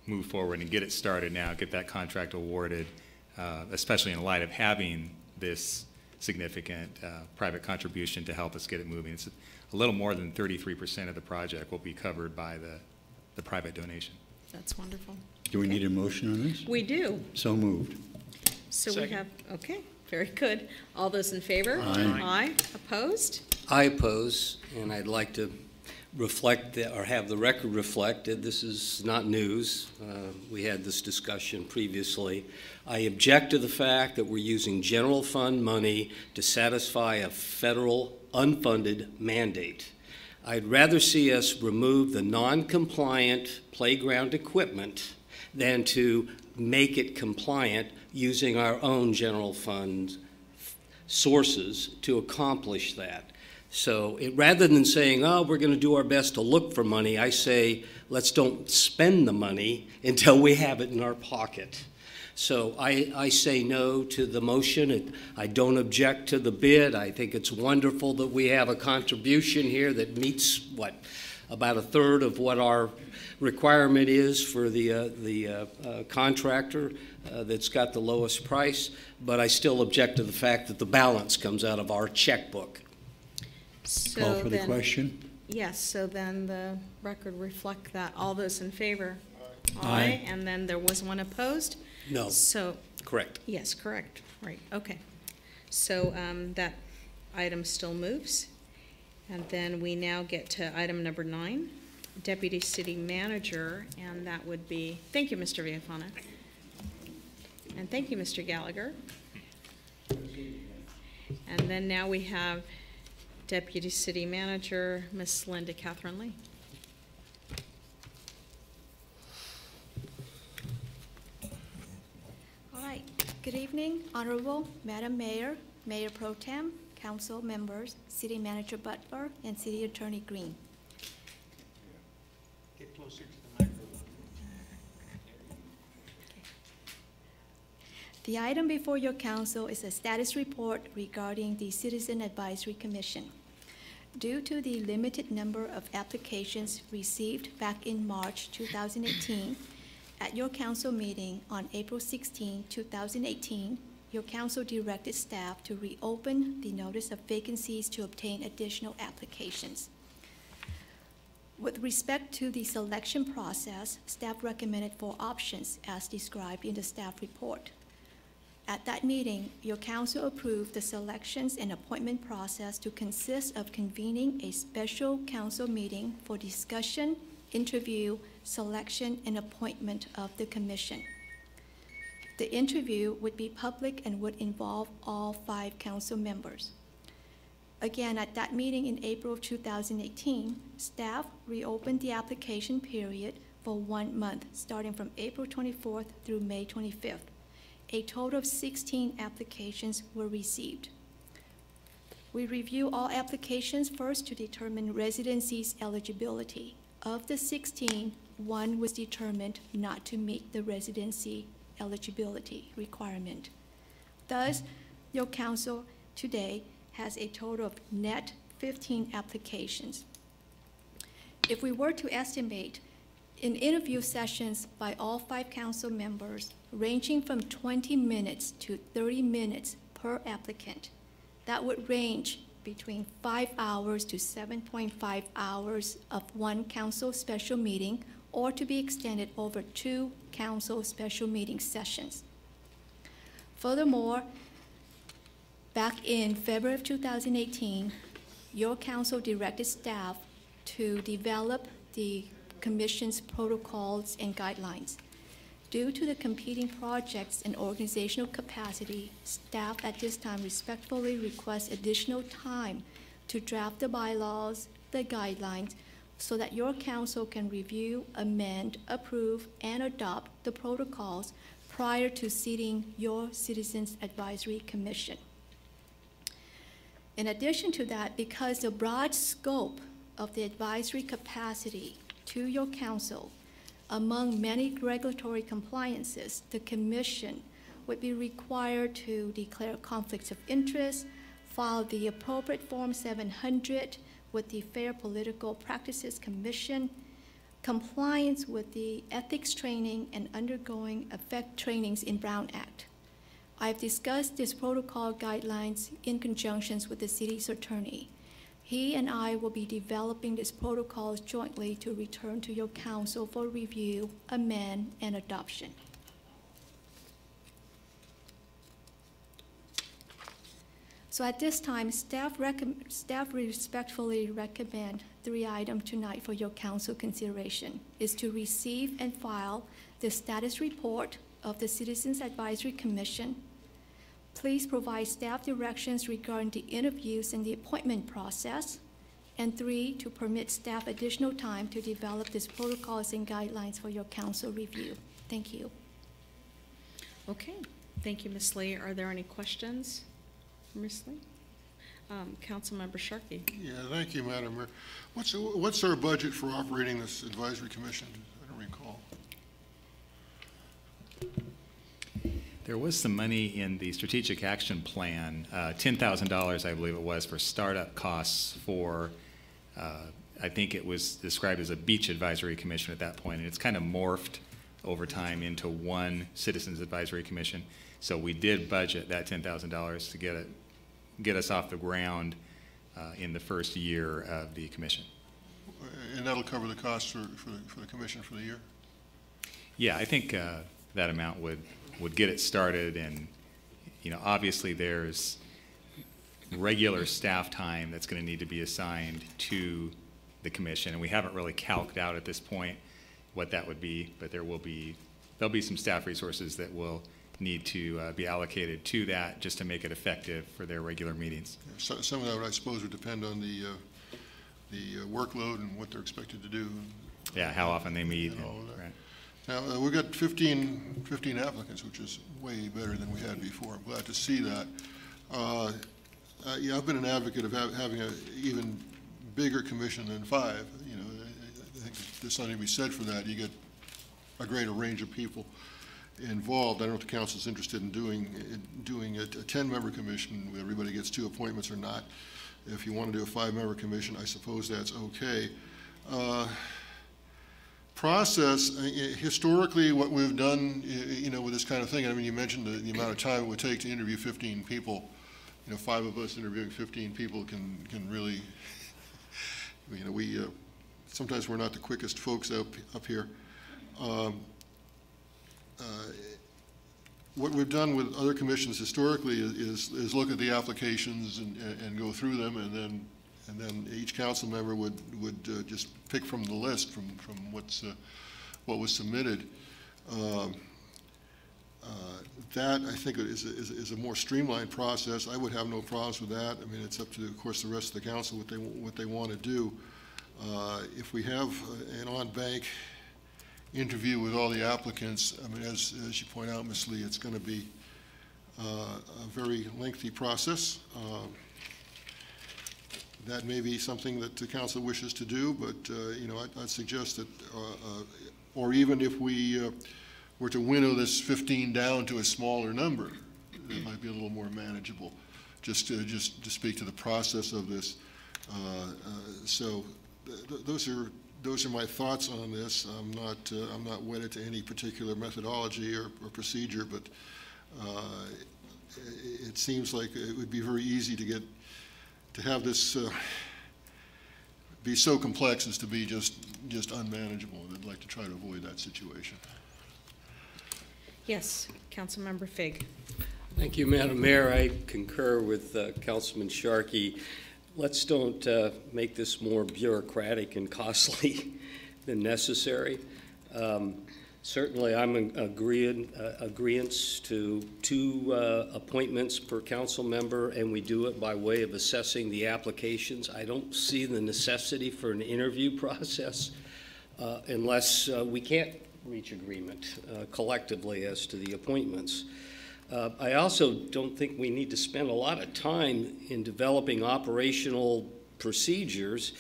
move forward and get it started now, get that contract awarded, especially in light of having this significant private contribution to help us get it moving. It's a little more than 33% of the project will be covered by the private donation. That's wonderful. Do we need a motion on this? We do. So moved. So we Second. have, okay, very good. All those in favor? Aye. Aye. Opposed? I oppose, and I'd like to reflect, or have the record reflected, this is not news. We had this discussion previously. I object to the fact that we're using general fund money to satisfy a federal unfunded mandate. I'd rather see us remove the non-compliant playground equipment than to make it compliant using our own general fund sources to accomplish that. So rather than saying, oh, we're going to do our best to look for money, I say, let's don't spend the money until we have it in our pocket. So I say no to the motion. I don't object to the bid. I think it's wonderful that we have a contribution here that meets, about a third of what our requirement is for the contractor that's got the lowest price. But I still object to the fact that the balance comes out of our checkbook. So Call for the then- question. Yes, so then the record reflect that. All those in favor? Aye. And then there was one opposed? No. So, Correct. yes, correct, right, okay. So that item still moves. And then we now get to item number 9, Deputy City Manager, and that would be, thank you, Mr. Villafana. And thank you, Mr. Gallagher. And then now we have Deputy City Manager, Miss Linda Catherine Lee. All right. Good evening, Honorable Madam Mayor, Mayor Pro Tem, Council members, City Manager Butler, and City Attorney Green. Get closer to the microphone. The item before your council is a status report regarding the Citizen Advisory Commission. Due to the limited number of applications received back in March 2018, at your council meeting on April 16, 2018, your council directed staff to reopen the notice of vacancies to obtain additional applications. With respect to the selection process, staff recommended 4 options as described in the staff report. At that meeting, your council approved the selections and appointment process to consist of convening a special council meeting for discussion, interview, selection, and appointment of the commission. The interview would be public and would involve all 5 council members. Again, at that meeting in April of 2018, staff reopened the application period for 1 month, starting from April 24th through May 25th. A total of 16 applications were received. We review all applications first to determine residency's eligibility. Of the 16, 1 was determined not to meet the residency eligibility requirement. Thus, your council today has a total of net 15 applications. If we were to estimate in interview sessions by all 5 council members, ranging from 20 minutes to 30 minutes per applicant. That would range between 5 hours to 7.5 hours of one council special meeting, or to be extended over 2 council special meeting sessions. Furthermore, back in February of 2018, your council directed staff to develop the Commission's protocols and guidelines. Due to the competing projects and organizational capacity, staff at this time respectfully requests additional time to draft the bylaws, the guidelines, so that your council can review, amend, approve, and adopt the protocols prior to seating your Citizens Advisory Commission. In addition to that, because the broad scope of the advisory capacity to your council, among many regulatory compliances, the Commission would be required to declare conflicts of interest, file the appropriate Form 700 with the Fair Political Practices Commission, compliance with the ethics training, and undergoing effect trainings in Brown Act. I've discussed this protocol guidelines in conjunction with the city's attorney. He and I will be developing these protocols jointly to return to your council for review, amend, and adoption. So at this time, staff respectfully recommend 3 items tonight for your council consideration. Is to receive and file the status report of the Citizens Advisory Commission. Please provide staff directions regarding the interviews and the appointment process. And 3, to permit staff additional time to develop these protocols and guidelines for your council review. Thank you. Okay, thank you, Ms. Lee. Are there any questions for Ms. Lee? Councilmember Sharkey. Yeah, thank you, Madam Mayor. What's our budget for operating this advisory commission? I don't recall. There was some money in the strategic action plan, $10,000, I believe it was, for startup costs for, I think it was described as a beach advisory commission at that point, and it's kind of morphed over time into one Citizens Advisory Commission. So we did budget that $10,000 to get us off the ground in the first year of the commission. And that'll cover the costs for the commission for the year? Yeah, I think that amount would get it started, and obviously there's regular staff time that's going to need to be assigned to the commission, and we haven't really calced out at this point what that would be, but there'll be some staff resources that will need to be allocated to that just to make it effective for their regular meetings. So, some of that, I suppose, would depend on the workload and what they're expected to do. Yeah, how often they meet. And all of that. Right. Now, we've got 15 applicants, which is way better than we had before. I'm glad to see that. Yeah, I've been an advocate of having an even bigger commission than 5. I think there's something to be said for that. You get a greater range of people involved. I don't know if the council's interested in doing a 10-member commission where everybody gets 2 appointments or not. If you want to do a 5-member commission, I suppose that's okay. Process, historically, what we've done, with this kind of thing, I mean, you mentioned the amount of time it would take to interview 15 people. 5 of us interviewing 15 people can really, sometimes we're not the quickest folks up here. What we've done with other commissions historically is look at the applications and go through them, and then each council member would just pick from the list from what was submitted. That, I think, is a more streamlined process. I would have no problems with that. I mean, it's up to, of course, the rest of the council what they want to do. If we have an on-bank interview with all the applicants, I mean, as you point out, Ms. Lee, it's going to be a very lengthy process. That may be something that the council wishes to do, but I'd suggest that, or even if we were to winnow this 15 down to a smaller number, it might be a little more manageable. Just to speak to the process of this. So those are those are my thoughts on this. I'm not wedded to any particular methodology or procedure, but it seems like it would be very easy to have this be so complex as to be just unmanageable, and I'd like to try to avoid that situation. Yes, Councilmember Fig. Thank you, Madam Mayor. I concur with Councilman Sharkey. Let's don't make this more bureaucratic and costly than necessary. Certainly, I'm in agreeance to 2 appointments per council member, and we do it by way of assessing the applications. I don't see the necessity for an interview process unless we can't reach agreement collectively as to the appointments. I also don't think we need to spend a lot of time in developing operational procedures.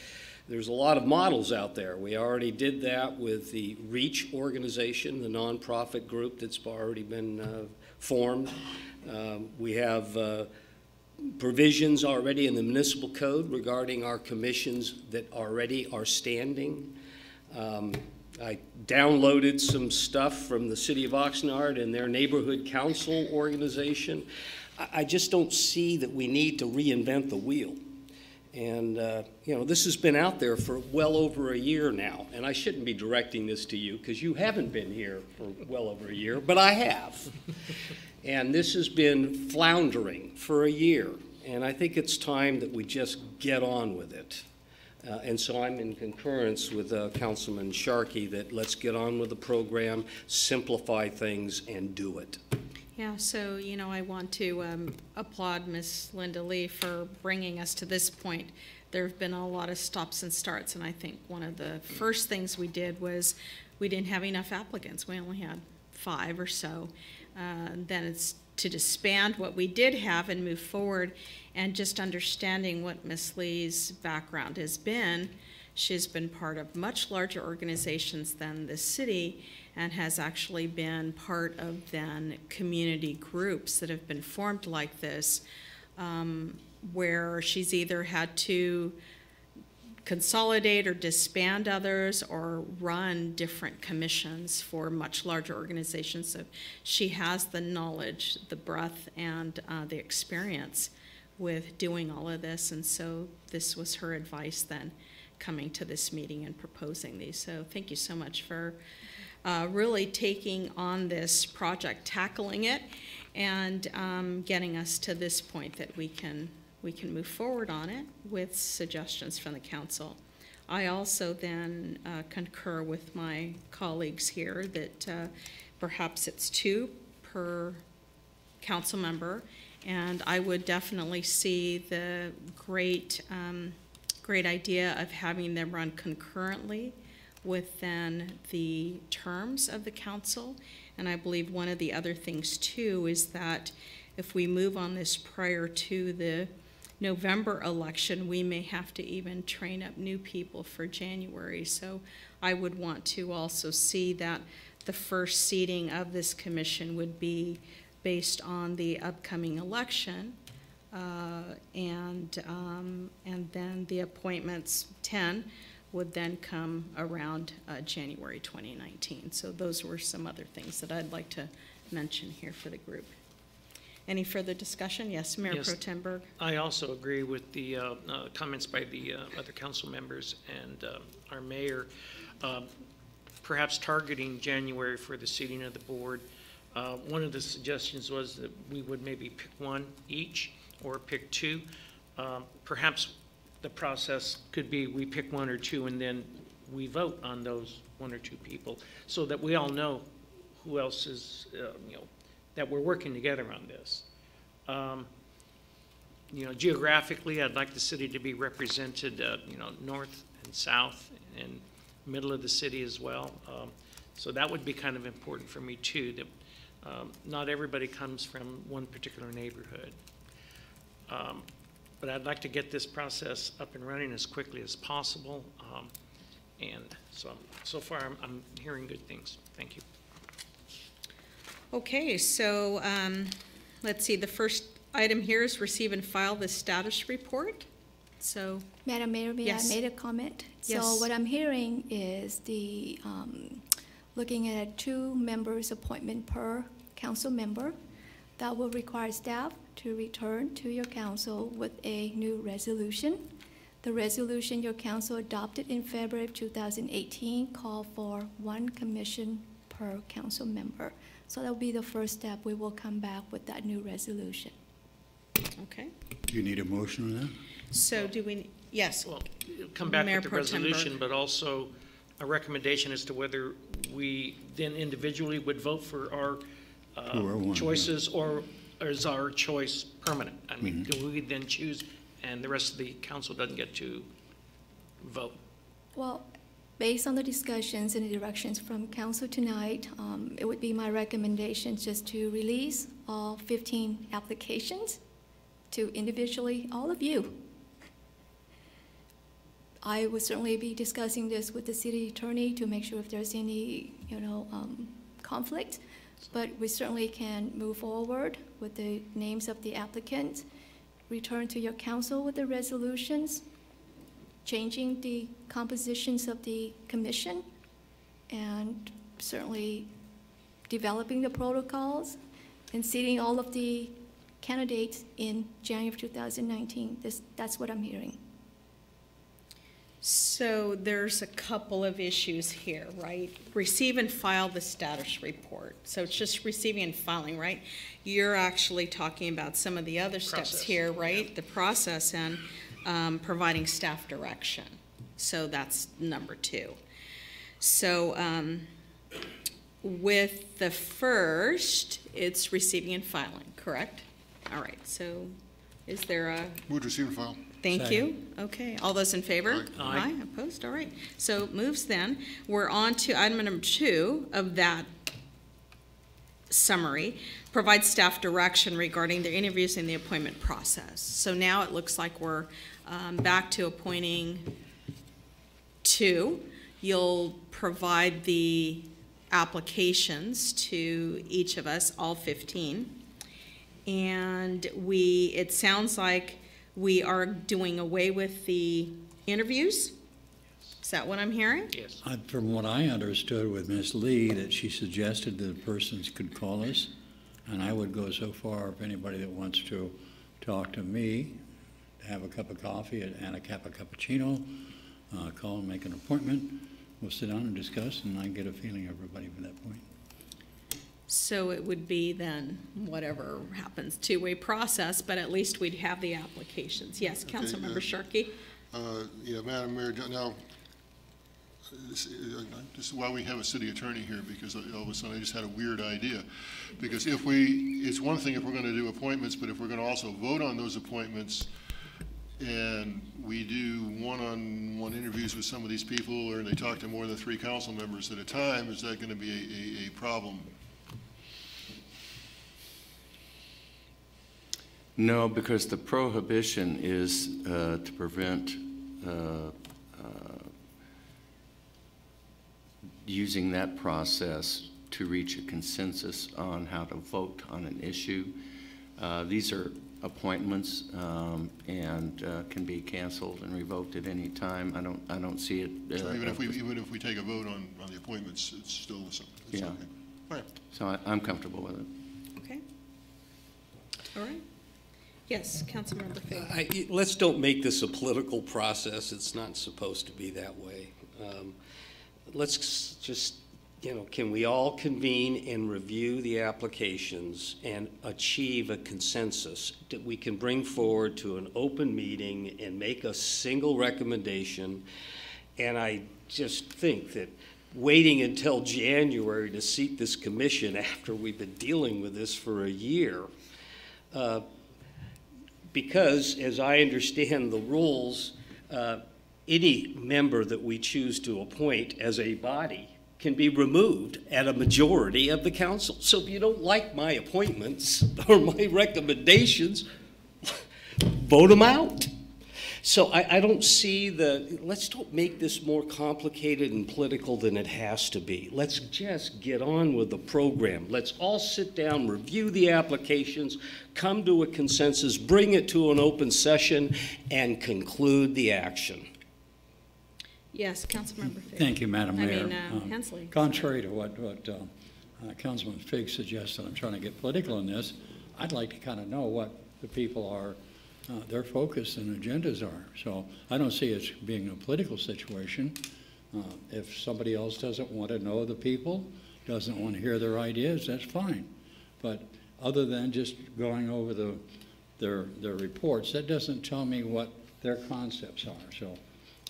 There's a lot of models out there. We already did that with the REACH organization, the nonprofit group that's already been formed. We have provisions already in the municipal code regarding our commissions that already are standing. I downloaded some stuff from the city of Oxnard and their neighborhood council organization. I just don't see that we need to reinvent the wheel. And, you know, this has been out there for well over a year now. And I shouldn't be directing this to you because you haven't been here for well over a year, but I have. And this has been floundering for a year. And I think it's time that we just get on with it. And so I'm in concurrence with Councilman Sharkey that let's get on with the program, simplify things, and do it. Yeah, so, you know, I want to applaud Ms. Linda Lee for bringing us to this point. There have been a lot of stops and starts, and I think one of the first things we did was we didn't have enough applicants. We only had 5 or so. Then it's to disband what we did have and move forward, and just understanding what Ms. Lee's background has been. She's been part of much larger organizations than the city and has actually been part of then community groups that have been formed like this, where she's either had to consolidate or disband others or run different commissions for much larger organizations. So she has the knowledge, the breadth, and the experience with doing all of this, and so this was her advice then coming to this meeting and proposing these. So thank you so much for really taking on this project, tackling it, and getting us to this point that we can move forward on it with suggestions from the council. I also then concur with my colleagues here that perhaps it's 2 per council member, and I would definitely see the great idea of having them run concurrently with then the terms of the council. And I believe one of the other things too is that if we move on this prior to the November election, we may have to even train up new people for January. So I would want to also see that the first seating of this commission would be based on the upcoming election, and then the appointments, 10, would then come around January 2019. So those were some other things that I'd like to mention here for the group. Any further discussion? Yes, Mayor Pro Tem Berg. I also agree with the comments by the other council members and our mayor. Perhaps targeting January for the seating of the board. One of the suggestions was that we would maybe pick 1 each or pick 2. Perhaps the process could be we pick 1 or 2 and then we vote on those 1 or 2 people so that we all know who else is, that we're working together on this. Geographically, I'd like the city to be represented, north and south and middle of the city as well. So that would be kind of important for me too, that not everybody comes from one particular neighborhood. But I'd like to get this process up and running as quickly as possible. And so far I'm hearing good things. Thank you. Okay, so let's see, the first item here is receive and file the status report. So, Madam Mayor, may yes. I make a comment? Yes. So what I'm hearing is looking at 2 members appointment per council member. That will require staff to return to your council with a new resolution. The resolution your council adopted in February of 2018 called for 1 commission per council member. So that will be the first step. We will come back with that new resolution. Okay. Do you need a motion on that? So do we, yes. Well, come back Mayor with the Pro Tem resolution, Burke. but also a recommendation as to whether we then individually would vote for our Whoever won, choices, or is our choice permanent? I mean, do we then choose and the rest of the council doesn't get to vote? Well, based on the discussions and the directions from council tonight, it would be my recommendation just to release all 15 applications to individually, all of you. I would certainly be discussing this with the city attorney to make sure if there's any, conflict, but we certainly can move forward with the names of the applicants, return to your council with the resolutions, changing the compositions of the commission, and certainly developing the protocols and seating all of the candidates in January of 2019. That's what I'm hearing. So there's a couple of issues here, right? Receive and file the status report. So it's just receiving and filing, right? You're actually talking about some of the other steps Process. here, right? The process and providing staff direction. So that's number 2. So with the first, it's receiving and filing, correct? All right, so is there a? Move to receive and file. Thank you. Okay, all those in favor? Aye. Opposed? All right. So it moves then. We're on to item number 2 of that summary. Provide staff direction regarding the interviews and the appointment process. So now it looks like we're back to appointing 2. You'll provide the applications to each of us, all 15. And it sounds like we are doing away with the interviews? Is that what I'm hearing? Yes. From what I understood with Ms. Lee, that she suggested that persons could call us, and I would go so far, if anybody that wants to talk to me, have a cup of coffee and a cup of cappuccino, call and make an appointment. We'll sit down and discuss, and I get a feeling of everybody from that point. So it would be then, whatever happens, 2-way process, but at least we'd have the applications. Yes, Okay, Councilmember Sharkey? Yeah, Madam Mayor, now, this is why we have a city attorney here, because all of a sudden I just had a weird idea. Because it's one thing if we're going to do appointments, but if we're going to also vote on those appointments, and we do one-on-one interviews with some of these people, or they talk to more than 3 council members at a time, is that going to be a problem? No, because the prohibition is to prevent using that process to reach a consensus on how to vote on an issue. These are appointments and can be canceled and revoked at any time. I don't see it. So even if we take a vote on the appointments, it's still the same. Yeah. Okay. All right. So I'm comfortable with it. Okay. All right. Yes, Councilmember Fagan. Let's don't make this a political process. It's not supposed to be that way. Let's just, can we all convene and review the applications and achieve a consensus that we can bring forward to an open meeting and make a single recommendation? And I just think that waiting until January to seat this commission after we've been dealing with this for a year, because, as I understand the rules, any member that we choose to appoint as a body can be removed at a majority of the council. So if you don't like my appointments or my recommendations, vote them out. So I don't see let's don't make this more complicated and political than it has to be. Let's just get on with the program. Let's all sit down, review the applications, come to a consensus, bring it to an open session, and conclude the action. Yes, Councilmember Figg. Thank you, Madam Mayor. Hensley. Contrary to what Councilman Figg suggested, I'm trying to get political in this. I'd like to kind of know what the people are, their focus and agendas are. So I don't see it being a political situation. If somebody else doesn't want to know the people, doesn't want to hear their ideas, that's fine. But other than just going over their reports, that doesn't tell me what their concepts are. So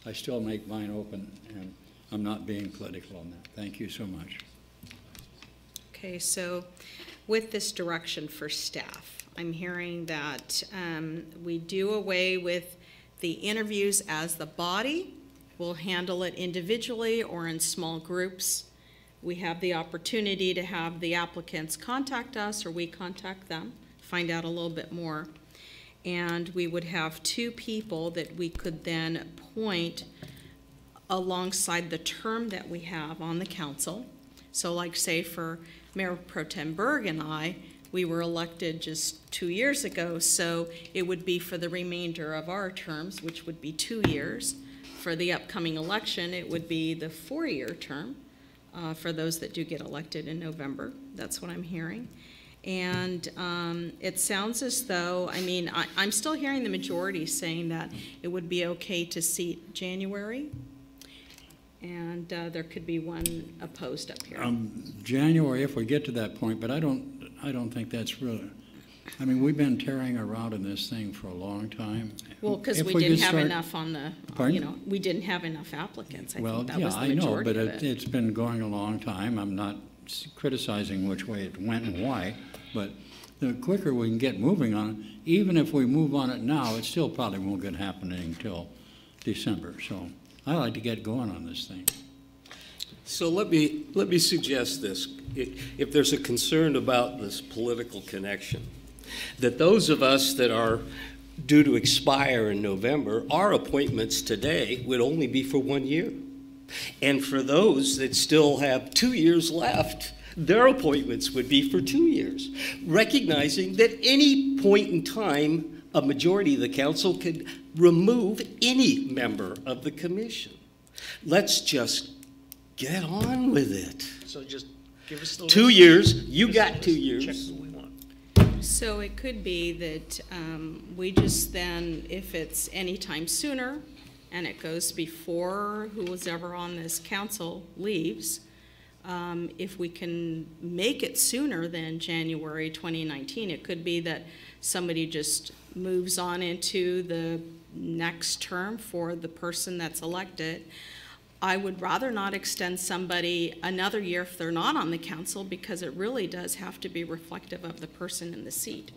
I still make mine open, and I'm not being political on that. Thank you so much. Okay, so with this direction for staff, I'm hearing that we do away with the interviews as the body. We'll handle it individually or in small groups. We have the opportunity to have the applicants contact us or we contact them, find out a little bit more. And we would have 2 people that we could then appoint alongside the term that we have on the council. So like say for Mayor Pro Tem Berg and I, we were elected just 2 years ago, so it would be for the remainder of our terms, which would be 2 years. For the upcoming election, it would be the 4-year term for those that do get elected in November. That's what I'm hearing. And it sounds as though, I mean, I'm still hearing the majority saying that it would be okay to seat January, and there could be one opposed up here. January, if we get to that point, but I don't think that's really. I mean, we've been tearing around in this thing for a long time. Well, because we didn't have enough on the, you know, we didn't have enough applicants. I think that was the majority of it. But it's been going a long time. I'm not criticizing which way it went and why, but the quicker we can get moving on it, even if we move on it now, it still probably won't get happening until December. So I like to get going on this thing. So let me suggest this. If there's a concern about this political connection, that those of us that are due to expire in November, our appointments today would only be for 1 year. And for those that still have 2 years left, their appointments would be for 2 years, recognizing that any point in time, a majority of the council could remove any member of the commission. Let's just get on with it. So just give us the 2 years, you got 2 years. Check what we want. So it could be that we just then, if it's any time sooner, and it goes before who was ever on this council leaves, if we can make it sooner than January 2019, it could be that somebody just moves on into the next term for the person that's elected. I would rather not extend somebody another year if they're not on the council, because it really does have to be reflective of the person in the seat.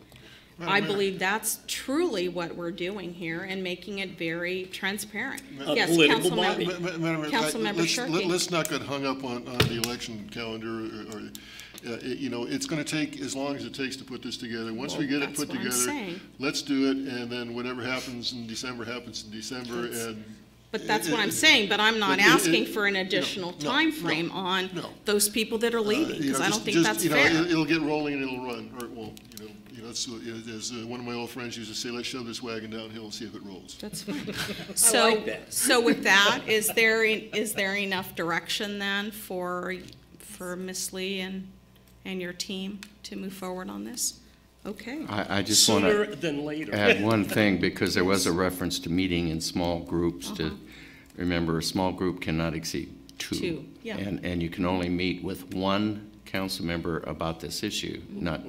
I believe that's truly what we're doing here and making it very transparent. Yes, Councilmember Sharkey. Let's not get hung up on the election calendar you know, it's going to take as long as it takes to put this together. Once we get it put together, let's do it, and then whatever happens in December happens in December. But that's what I'm saying, but I'm not asking for an additional time frame on those people that are leaving, because I don't think that's fair. It'll get rolling and it'll run, or it won't. That's, as one of my old friends used to say, let's shove this wagon downhill and see if it rolls. That's fine. So with that, is there enough direction then for Ms. Lee and your team to move forward on this? Okay. I just want to add one thing, because there was a reference to meeting in small groups. To remember, a small group cannot exceed two. Yeah. And you can only meet with one council member about this issue, not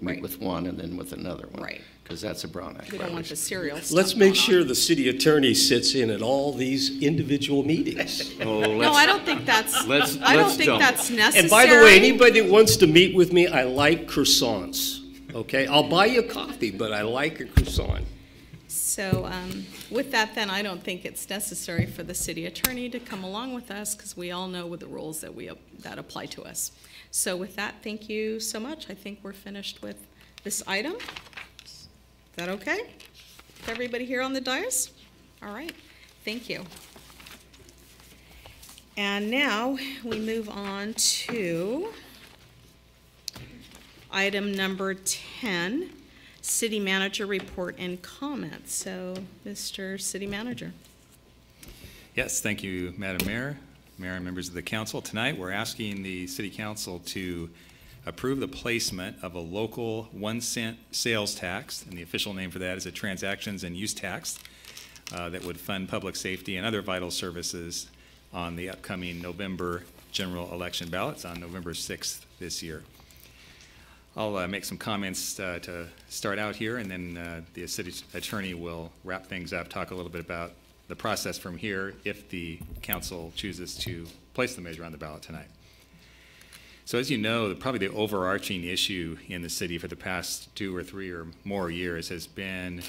meet with one and then with another one. Right. Because that's a Brown Act We don't want the serial stuff. Let's make sure the city attorney sits in at all these individual meetings. No, I don't think that's. I don't think that's necessary. And by the way, anybody that wants to meet with me, I like croissants. Okay, I'll buy you a coffee, but I like a croissant. So with that, then, I don't think it's necessary for the city attorney to come along with us, because we all know with the rules that apply to us. So with that, thank you so much. I think we're finished with this item. Is that okay? Everybody here on the dais? All right, thank you. And now we move on to item number 10, City Manager Report and Comments. So, Mr. City Manager. Yes, thank you, Madam Mayor, Mayor and members of the council. Tonight, we're asking the City Council to approve the placement of a local 1-cent sales tax, and the official name for that is a transactions and use tax that would fund public safety and other vital services on the upcoming November general election ballots on November 6th this year. I'll make some comments to start out here, and then the city attorney will wrap things up, talk a little bit about the process from here if the council chooses to place the measure on the ballot tonight. So as you know, probably the overarching issue in the city for the past 2 or 3 or more years has been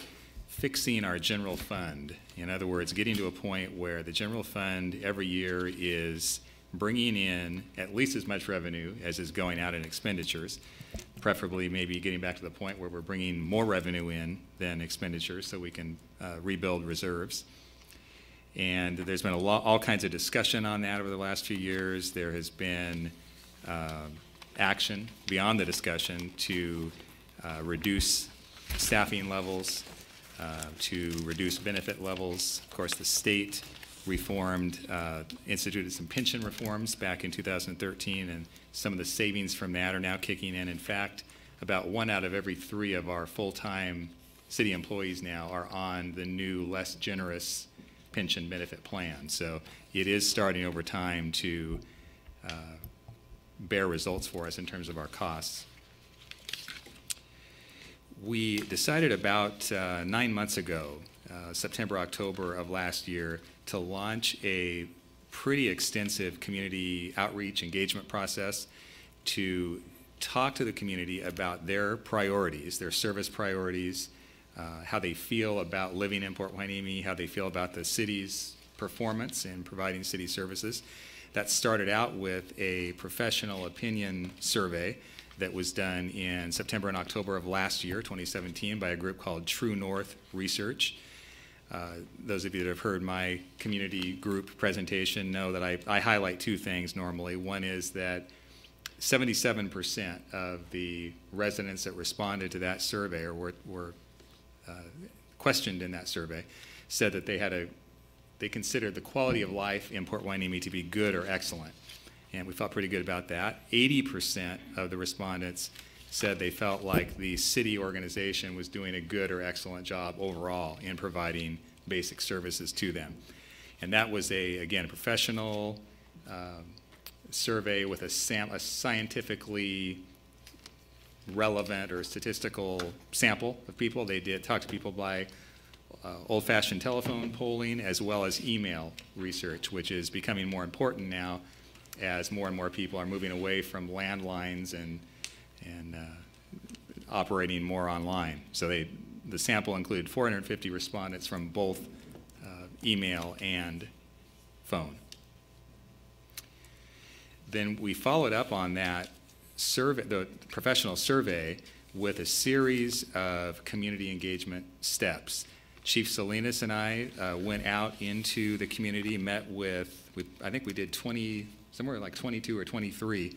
fixing our general fund. In other words, getting to a point where the general fund every year is bringing in at least as much revenue as is going out in expenditures, preferably maybe getting back to the point where we're bringing more revenue in than expenditures so we can rebuild reserves. And there's been all kinds of discussion on that over the last few years. There has been action beyond the discussion to reduce staffing levels, to reduce benefit levels. Of course, the state instituted some pension reforms back in 2013, and some of the savings from that are now kicking in. In fact, about 1 out of every 3 of our full-time city employees now are on the new, less generous pension benefit plan. So it is starting over time to bear results for us in terms of our costs. We decided about 9 months ago, September, October of last year, to launch a pretty extensive community outreach engagement process to talk to the community about their priorities, their service priorities, how they feel about living in Port Hueneme, how they feel about the city's performance in providing city services. That started out with a professional opinion survey that was done in September and October of last year, 2017, by a group called True North Research. Those of you that have heard my community group presentation know that I highlight 2 things normally. One is that 77% of the residents that responded to that survey or were questioned in that survey said that they considered the quality of life in Port Hueneme to be good or excellent. And we felt pretty good about that. 80% of the respondents said they felt like the city organization was doing a good or excellent job overall in providing basic services to them. And that was again, a professional survey with a scientifically relevant or statistical sample of people. They did talk to people by old-fashioned telephone polling as well as email research, which is becoming more important now as more and more people are moving away from landlines and operating more online. So the sample included 450 respondents from both email and phone. Then we followed up on that survey, the professional survey, with a series of community engagement steps. Chief Salinas and I went out into the community, met with, I think we did somewhere like 22 or 23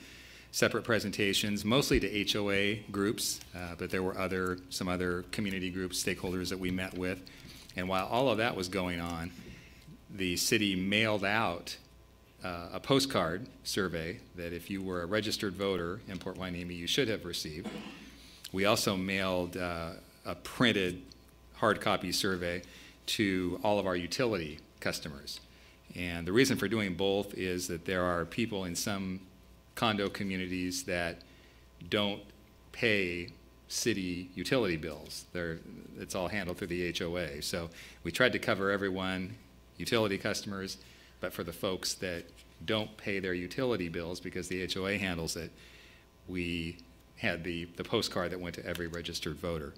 separate presentations, mostly to HOA groups, but there were some other community groups, stakeholders that we met with. And while all of that was going on, the city mailed out a postcard survey that if you were a registered voter in Port Hueneme, you should have received. We also mailed a printed hard copy survey to all of our utility customers. And the reason for doing both is that there are people in some condo communities that don't pay city utility bills. It's all handled through the HOA. So we tried to cover everyone, utility customers, but for the folks that don't pay their utility bills because the HOA handles it, we had the postcard that went to every registered voter.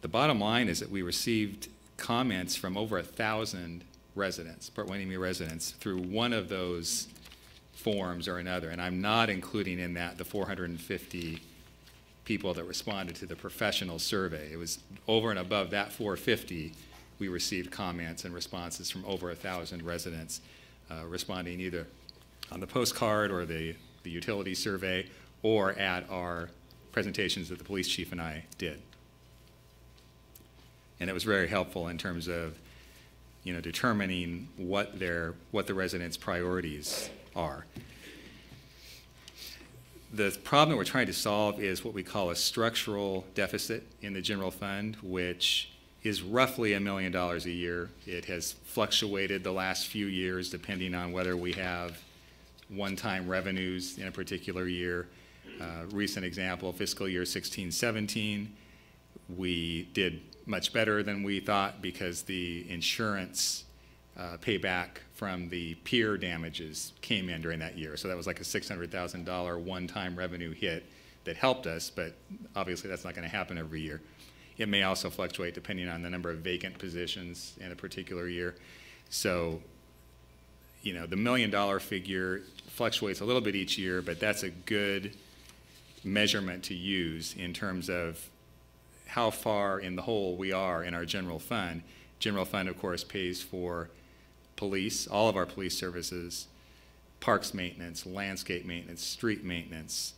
The bottom line is that we received comments from over 1,000 residents, Port Hueneme residents, through one of those forms or another. And I'm not including in that the 450 people that responded to the professional survey. It was over and above that 450 we received comments and responses from over 1,000 residents responding either on the postcard or the utility survey or at our presentations that the police chief and I did. And it was very helpful in terms of, you know, determining what the residents' priorities are. The problem that we're trying to solve is what we call a structural deficit in the general fund, which is roughly $1 million a year. It has fluctuated the last few years depending on whether we have one-time revenues in a particular year. Recent example, fiscal year 16-17, we did much better than we thought because the insurance payback from the pier damages came in during that year. So that was like a $600,000 one-time revenue hit that helped us, but obviously that's not going to happen every year. It may also fluctuate depending on the number of vacant positions in a particular year. So, you know, the $1 million figure fluctuates a little bit each year, but that's a good measurement to use in terms of how far in the hole we are in our general fund. General fund, of course, pays for police, all of our police services, parks maintenance, landscape maintenance, street maintenance,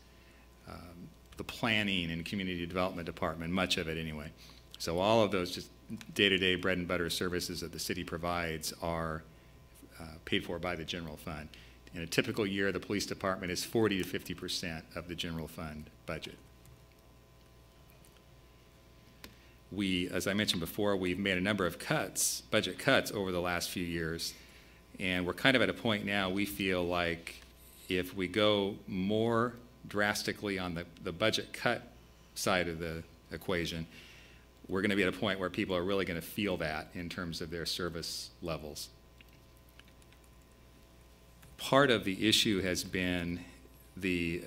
the planning and community development department, much of it anyway. So all of those just day-to-day bread and butter services that the city provides are paid for by the general fund. In a typical year, the police department is 40 to 50% of the general fund budget. We, as I mentioned before, we've made a number of cuts, budget cuts over the last few years, and we're kind of at a point now we feel like if we go more drastically on the budget cut side of the equation, we're going to be at a point where people are really going to feel that in terms of their service levels. Part of the issue has been the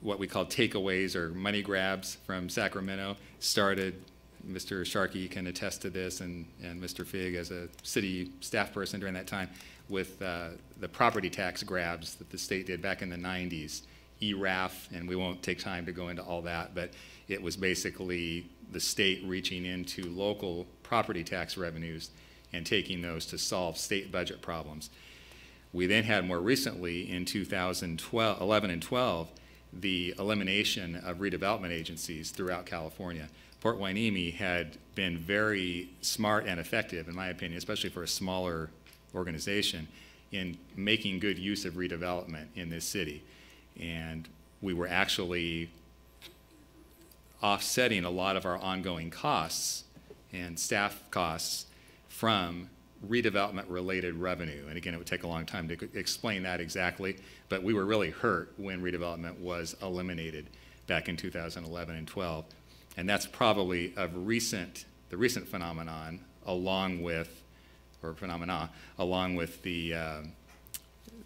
what we call takeaways or money grabs from Sacramento. Started, Mr. Sharkey can attest to this, and Mr. Fig as a city staff person during that time, with the property tax grabs that the state did back in the 90s. ERAF, and we won't take time to go into all that, but it was basically the state reaching into local property tax revenues and taking those to solve state budget problems. We then had more recently in 2011 and 12 the elimination of redevelopment agencies throughout California. Port Hueneme had been very smart and effective, in my opinion, especially for a smaller organization, in making good use of redevelopment in this city. And we were actually offsetting a lot of our ongoing costs and staff costs from redevelopment-related revenue. And again, it would take a long time to explain that exactly, but we were really hurt when redevelopment was eliminated back in 2011 and 12. And that's probably the recent phenomenon, along with the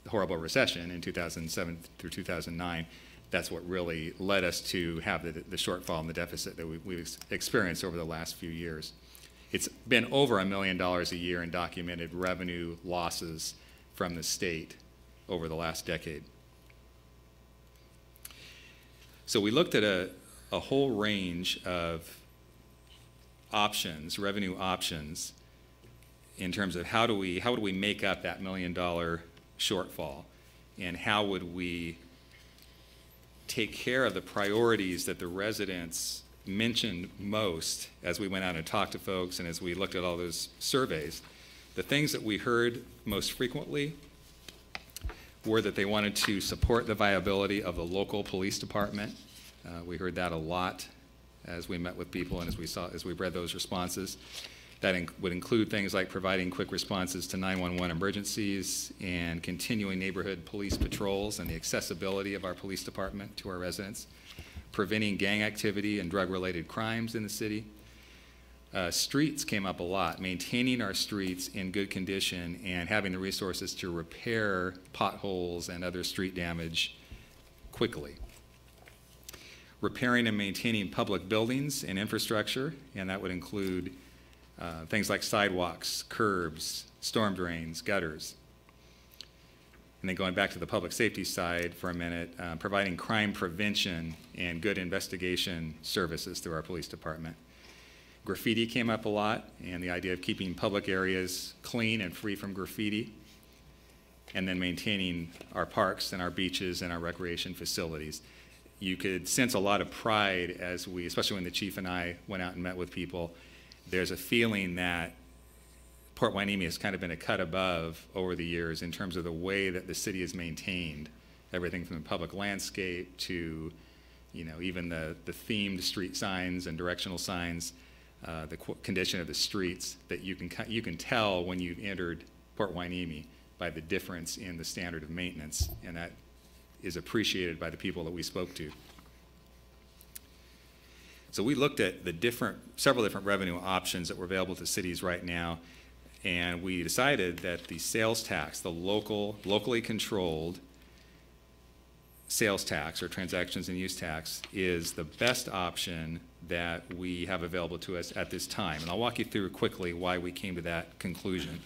horrible recession in 2007 through 2009. That's what really led us to have the shortfall and the deficit that we've experienced over the last few years. It's been over $1 million a year in documented revenue losses from the state over the last decade. So we looked at a whole range of options, revenue options, in terms of how do we make up that $1 million shortfall, and how would we take care of the priorities that the residents mentioned most as we went out and talked to folks and as we looked at all those surveys. The things that we heard most frequently were that they wanted to support the viability of the local police department. We heard that a lot as we met with people and as we read those responses. That would include things like providing quick responses to 911 emergencies and continuing neighborhood police patrols and the accessibility of our police department to our residents, preventing gang activity and drug-related crimes in the city. Streets came up a lot, maintaining our streets in good condition and having the resources to repair potholes and other street damage quickly. Repairing and maintaining public buildings and infrastructure, and that would include things like sidewalks, curbs, storm drains, gutters. And then going back to the public safety side for a minute, providing crime prevention and good investigation services through our police department. Graffiti came up a lot, and the idea of keeping public areas clean and free from graffiti, and then maintaining our parks and our beaches and our recreation facilities. You could sense a lot of pride as we, especially when the chief and I went out and met with people. There's a feeling that Port Hueneme has kind of been a cut above over the years in terms of the way that the city has maintained everything from the public landscape to, you know, even the themed street signs and directional signs, the condition of the streets, that you can tell when you've entered Port Hueneme by the difference in the standard of maintenance, and that is appreciated by the people that we spoke to. So we looked at several different revenue options that were available to cities right now, and we decided that the sales tax, the locally controlled sales tax or transactions and use tax, is the best option that we have available to us at this time. And I'll walk you through quickly why we came to that conclusion.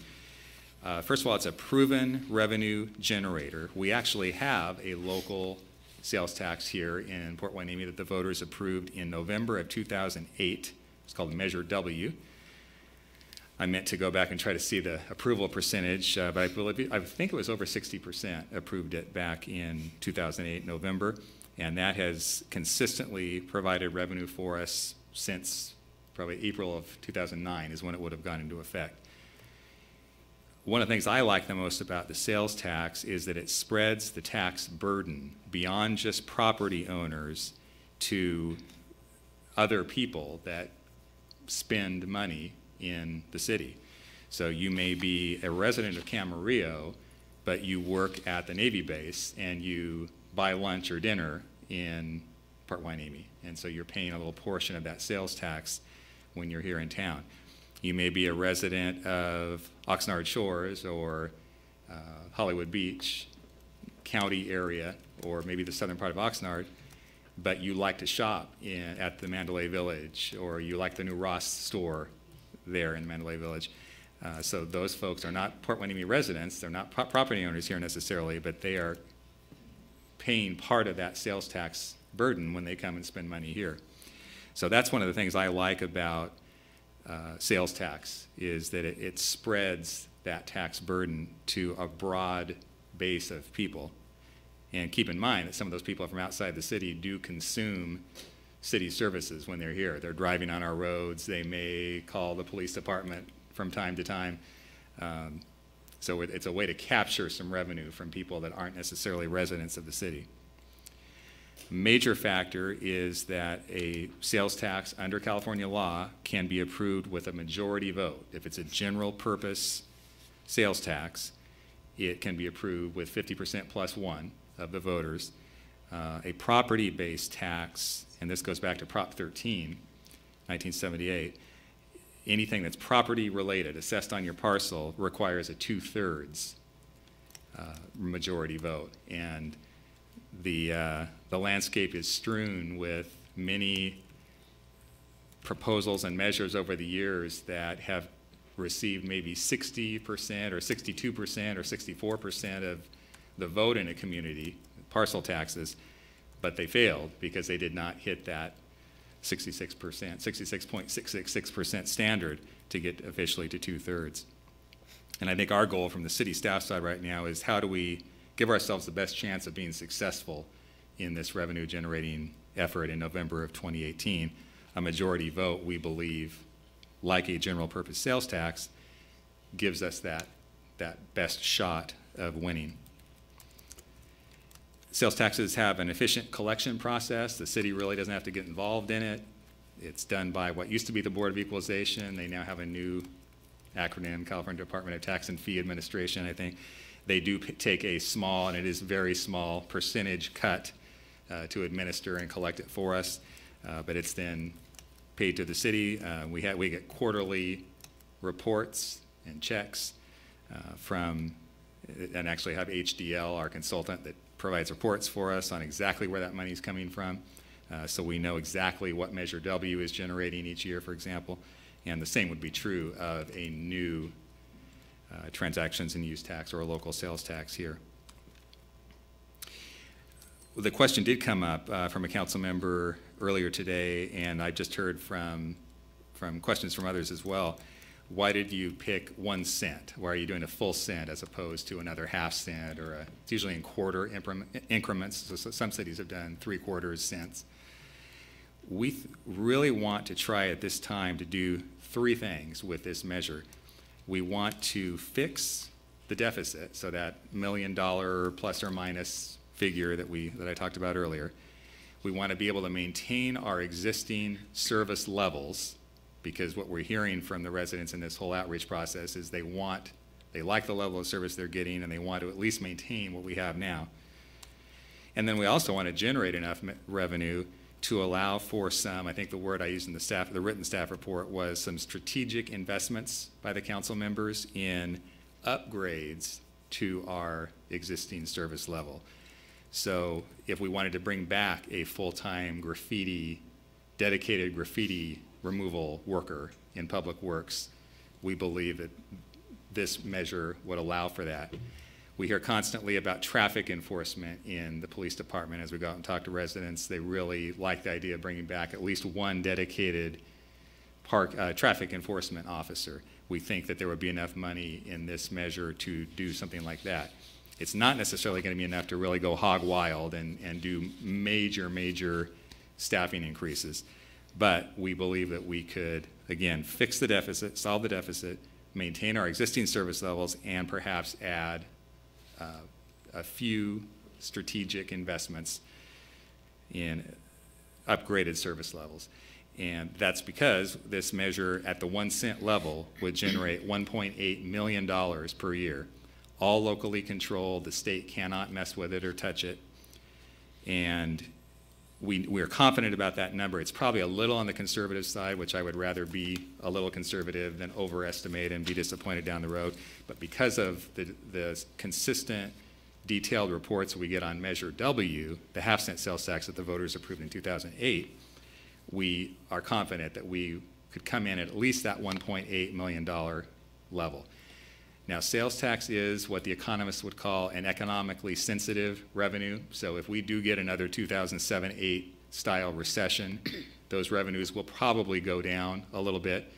First of all, it's a proven revenue generator. We actually have a local sales tax here in Port Hueneme that the voters approved in November of 2008. It's called Measure W. I meant to go back and try to see the approval percentage, but I think it was over 60% approved it back in 2008, November, and that has consistently provided revenue for us since probably April of 2009 is when it would have gone into effect. One of the things I like the most about the sales tax is that it spreads the tax burden beyond just property owners to other people that spend money in the city. So you may be a resident of Camarillo, but you work at the Navy base and you buy lunch or dinner in Port Hueneme, and so you're paying a little portion of that sales tax when you're here in town. You may be a resident of Oxnard Shores or Hollywood Beach county area, or maybe the southern part of Oxnard, but you like to shop at the Mandalay Village, or you like the new Ross store there in Mandalay Village. So those folks are not Port Hueneme residents, they're not property owners here necessarily, but they are paying part of that sales tax burden when they come and spend money here. So that's one of the things I like about sales tax, is that it spreads that tax burden to a broad base of people. And keep in mind that some of those people from outside the city do consume city services when they're here. They're driving on our roads. They may call the police department from time to time. So it's a way to capture some revenue from people that aren't necessarily residents of the city. Major factor is that a sales tax under California law can be approved with a majority vote. If it's a general purpose sales tax, it can be approved with 50% plus one of the voters. A property-based tax, and this goes back to Prop 13, 1978, anything that's property related, assessed on your parcel, requires a 2/3 majority vote. And the landscape is strewn with many proposals and measures over the years that have received maybe 60% or 62% or 64% of the vote in a community, parcel taxes, but they failed because they did not hit that 66.666% standard to get officially to 2/3. And I think our goal from the city staff side right now is how do we give ourselves the best chance of being successful in this revenue generating effort in November of 2018. A majority vote, we believe, like a general purpose sales tax, gives us that best shot of winning. Sales taxes have an efficient collection process. The city really doesn't have to get involved in it. It's done by what used to be the Board of Equalization. They now have a new acronym, California Department of Tax and Fee Administration, I think. They do take a small, and it is very small, percentage cut to administer and collect it for us, but it's then paid to the city. We get quarterly reports and checks from, and actually have HDL, our consultant, that provides reports for us on exactly where that money is coming from. So we know exactly what Measure W is generating each year, for example, and the same would be true of a new transactions and use tax or a local sales tax here. The question did come up from a council member earlier today, and I just heard from from questions from others as well. Why did you pick 1 cent? Why are you doing a full cent as opposed to another half cent, or it's usually in quarter increments, so some cities have done 3/4 cents. We really want to try at this time to do 3 things with this measure. We want to fix the deficit, so that $1 million plus or minus figure that I talked about earlier. We want to be able to maintain our existing service levels, because what we're hearing from the residents in this whole outreach process is they like the level of service they're getting, and they want to at least maintain what we have now. And then we also want to generate enough revenue to allow for some, I think the word I used in the written staff report was some strategic investments by the council members in upgrades to our existing service level. So if we wanted to bring back a full-time dedicated graffiti removal worker in Public Works, we believe that this measure would allow for that. We hear constantly about traffic enforcement in the police department as we go out and talk to residents. They really like the idea of bringing back at least one dedicated traffic enforcement officer. We think that there would be enough money in this measure to do something like that. It's not necessarily going to be enough to really go hog wild and do major staffing increases. But we believe that we could, again, fix the deficit, solve the deficit, maintain our existing service levels, and perhaps add a few strategic investments in upgraded service levels. And that's because this measure at the 1 cent level would generate $1.8 million per year, all locally controlled. The state cannot mess with it or touch it. And we're confident about that number. It's probably a little on the conservative side, which I would rather be a little conservative than overestimate and be disappointed down the road. But because of the consistent, detailed reports we get on Measure W, the half-cent sales tax that the voters approved in 2008, we are confident that we could come in at least that $1.8 million level. Now, sales tax is what the economists would call an economically sensitive revenue. So if we do get another 2007-8 style recession, those revenues will probably go down a little bit.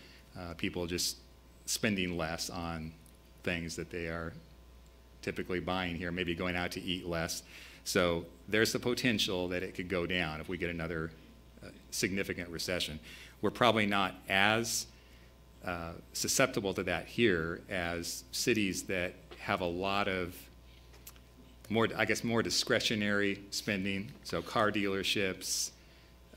People just spending less on things that they are typically buying here, maybe going out to eat less. So there's the potential that it could go down if we get another significant recession. We're probably not as susceptible to that here as cities that have a lot of more discretionary spending. So car dealerships,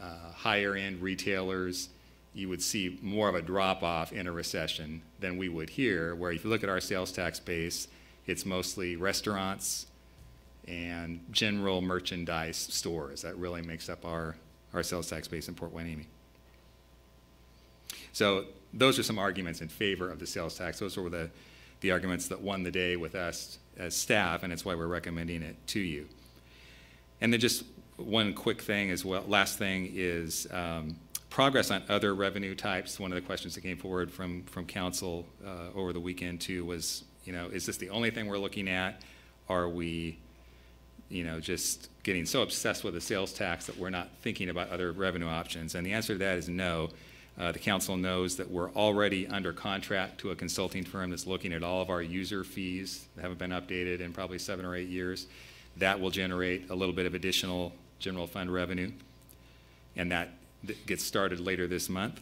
higher end retailers, you would see more of a drop off in a recession than we would here, where if you look at our sales tax base, it's mostly restaurants and general merchandise stores. That really makes up our sales tax base in Port Hueneme. So those are some arguments in favor of the sales tax. Those were the arguments that won the day with us as staff, and it's why we're recommending it to you. And then just one quick thing as well, last thing is progress on other revenue types. One of the questions that came forward from council over the weekend too was, is this the only thing we're looking at? Are we, just getting so obsessed with the sales tax that we're not thinking about other revenue options? And the answer to that is no. The council knows that we're already under contract to a consulting firm that's looking at all of our user fees that haven't been updated in probably 7 or 8 years. That will generate a little bit of additional general fund revenue, and that gets started later this month.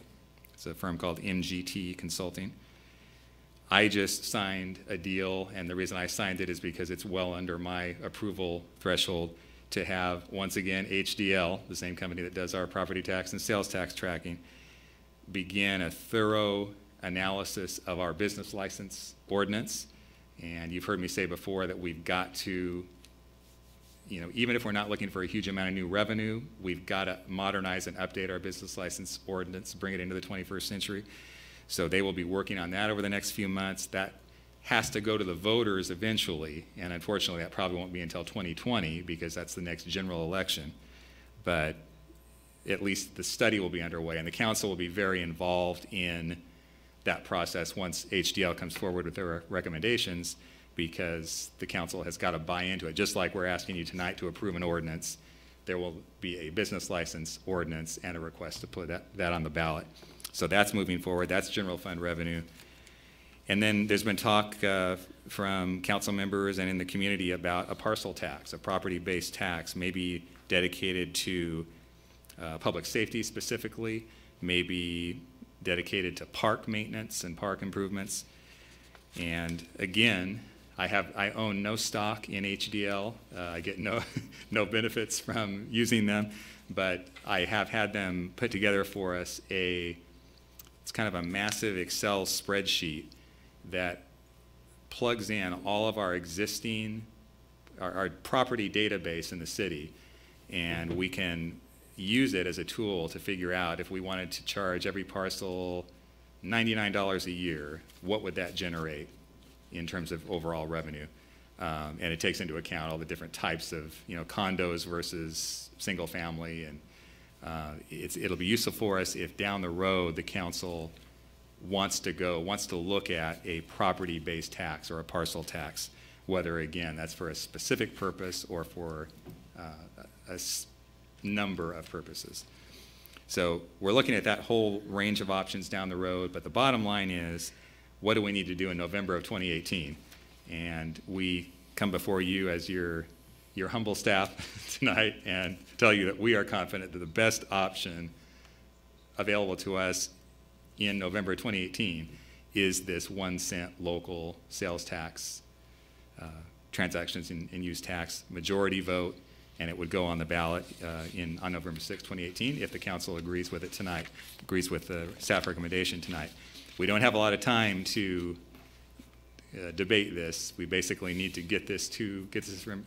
It's a firm called MGT Consulting. I just signed a deal, and the reason I signed it is because it's well under my approval threshold to have, once again, HDL, the same company that does our property tax and sales tax tracking, begin a thorough analysis of our business license ordinance. And you've heard me say before that we've got to, even if we're not looking for a huge amount of new revenue, we've got to modernize and update our business license ordinance, bring it into the 21st century. So they will be working on that over the next few months. That has to go to the voters eventually, and unfortunately that probably won't be until 2020 because that's the next general election. But at least the study will be underway, and the council will be very involved in that process once HDL comes forward with their recommendations, because the council has got to buy into it. Just like we're asking you tonight to approve an ordinance, there will be a business license ordinance and a request to put that on the ballot. So that's moving forward. That's general fund revenue. And then there's been talk from council members and in the community about a parcel tax, a property-based tax, maybe dedicated to public safety specifically, maybe dedicated to park maintenance and park improvements. And again, I own no stock in HDL. I get no benefits from using them, but I have had them put together for us it's kind of a massive Excel spreadsheet that plugs in all of our existing, our property database in the city, and we can use it as a tool to figure out if we wanted to charge every parcel $99 a year, what would that generate in terms of overall revenue? And it takes into account all the different types of, condos versus single family, and it'll be useful for us if down the road the council wants to look at a property-based tax or a parcel tax, whether, again, that's for a specific purpose or for a number of purposes. So we're looking at that whole range of options down the road, but the bottom line is, what do we need to do in November of 2018? And we come before you as your humble staff tonight and tell you that we are confident that the best option available to us in November 2018 is this 1 cent local sales tax, transactions and use tax majority vote, and it would go on the ballot on November 6, 2018, if the council agrees with it tonight, agrees with the staff recommendation tonight. We don't have a lot of time to debate this. We basically need to get this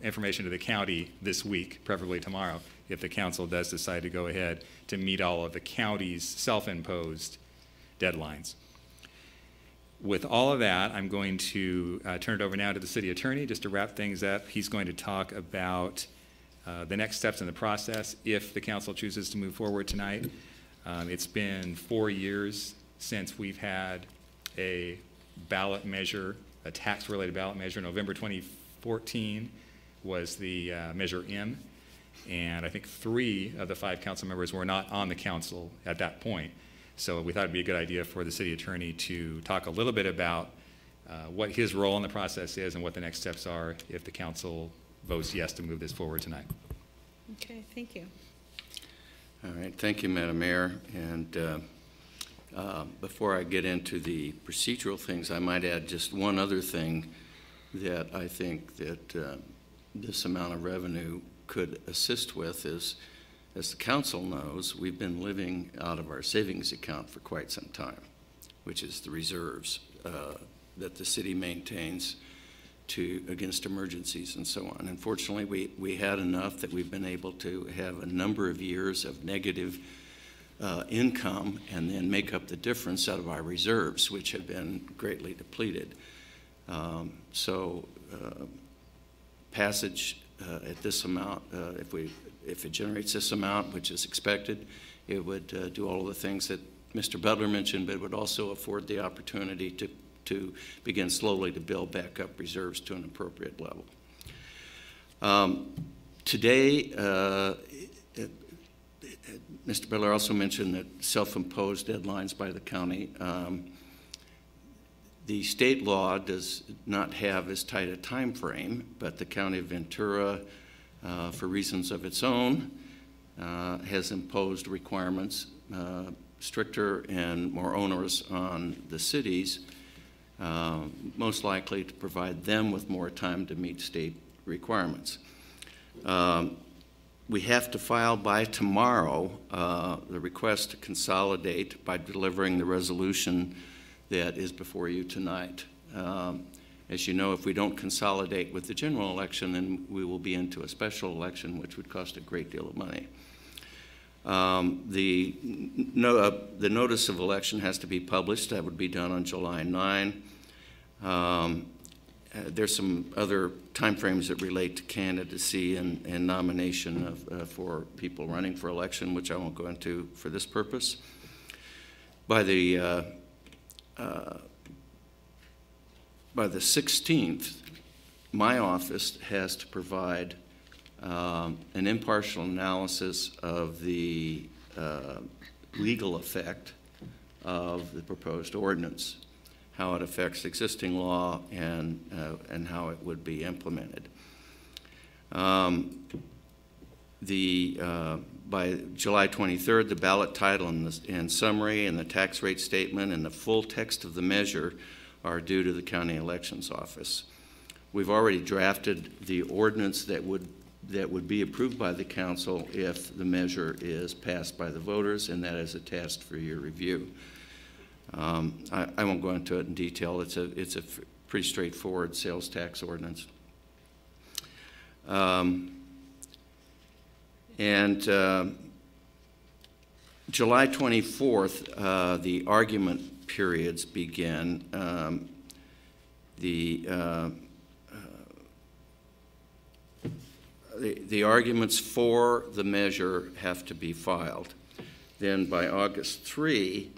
information to the county this week, preferably tomorrow, if the council does decide to go ahead to meet all of the county's self-imposed deadlines. With all of that, I'm going to turn it over now to the city attorney just to wrap things up. He's going to talk about the next steps in the process if the council chooses to move forward tonight. It's been 4 years since we've had a ballot measure, a tax-related ballot measure. November 2014 was the Measure M, and I think 3 of the 5 council members were not on the council at that point. So we thought it'd be a good idea for the city attorney to talk a little bit about what his role in the process is and what the next steps are if the council votes yes to move this forward tonight. Okay, thank you. All right, thank you, Madam Mayor. And before I get into the procedural things, I might add just one other thing that I think that this amount of revenue could assist with is, as the council knows, we've been living out of our savings account for quite some time, which is the reserves that the city maintains against emergencies and so on. Unfortunately, we had enough that we've been able to have a number of years of negative income and then make up the difference out of our reserves, which have been greatly depleted. Passage at this amount, if it generates this amount, which is expected, it would do all of the things that Mr. Butler mentioned, but it would also afford the opportunity to begin slowly to build back up reserves to an appropriate level. Today, Mr. Butler also mentioned that self-imposed deadlines by the county. The state law does not have as tight a time frame, but the County of Ventura, for reasons of its own, has imposed requirements stricter and more onerous on the cities, most likely to provide them with more time to meet state requirements. We have to file by tomorrow the request to consolidate by delivering the resolution that is before you tonight. As you know, if we don't consolidate with the general election, then we will be into a special election, which would cost a great deal of money. The notice of election has to be published. That would be done on July 9. There's some other timeframes that relate to candidacy and nomination for people running for election, which I won't go into for this purpose. By the 16th, my office has to provide an impartial analysis of the legal effect of the proposed ordinance, how it affects existing law, and how it would be implemented. By July 23rd, the ballot title and summary and the tax rate statement and the full text of the measure are due to the county elections office. We've already drafted the ordinance that would be approved by the council if the measure is passed by the voters, and that is attached for your review. I won't go into it in detail. It's a pretty straightforward sales tax ordinance. July 24th, the argument periods begin. The arguments for the measure have to be filed. Then by August 3,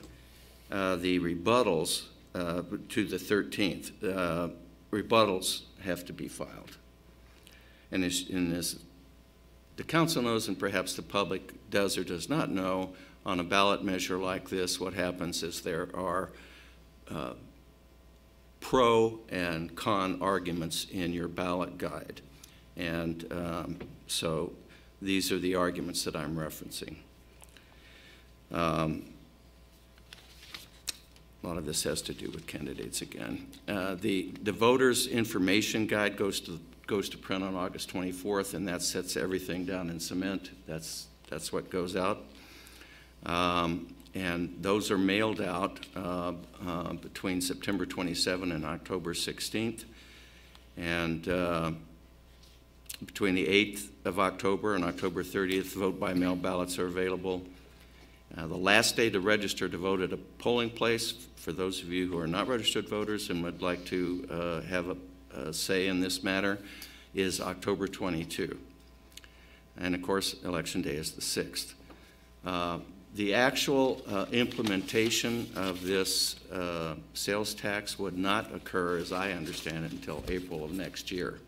the rebuttals to the 13th, rebuttals have to be filed. And as the council knows, and perhaps the public does or does not know, on a ballot measure like this, what happens is there are pro and con arguments in your ballot guide. And so these are the arguments that I'm referencing. A lot of this has to do with candidates again. The voters' information guide goes to print on August 24th, and that sets everything down in cement. That's what goes out. And those are mailed out between September 27 and October 16th. And between the 8th of October and October 30th, vote-by-mail ballots are available. The last day to register to vote at a polling place, for those of you who are not registered voters and would like to have a say in this matter, is October 22. And of course, Election Day is the 6th. The actual implementation of this sales tax would not occur, as I understand it, until April of next year.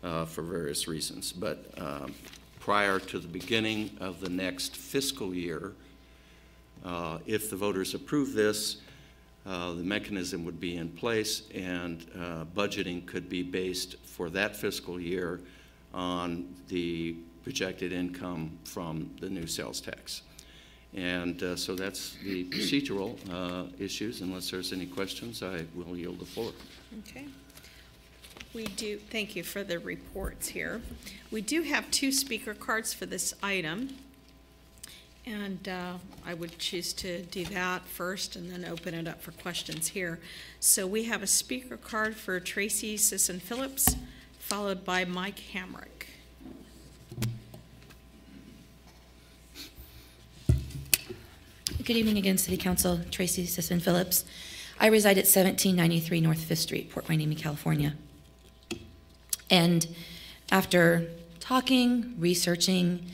For various reasons. But prior to the beginning of the next fiscal year, if the voters approve this, the mechanism would be in place, and budgeting could be based for that fiscal year on the projected income from the new sales tax. And so that's the procedural issues. Unless there's any questions, I will yield the floor. Okay. We do, thank you for the reports here. We do have 2 speaker cards for this item, and I would choose to do that first and then open it up for questions here. So we have a speaker card for Tracy Sisson-Phillips, followed by Mike Hamrick. Good evening again, City Council. Tracy Sisson-Phillips. I reside at 1793 North 5th Street, Port Hueneme, California. And after talking, researching,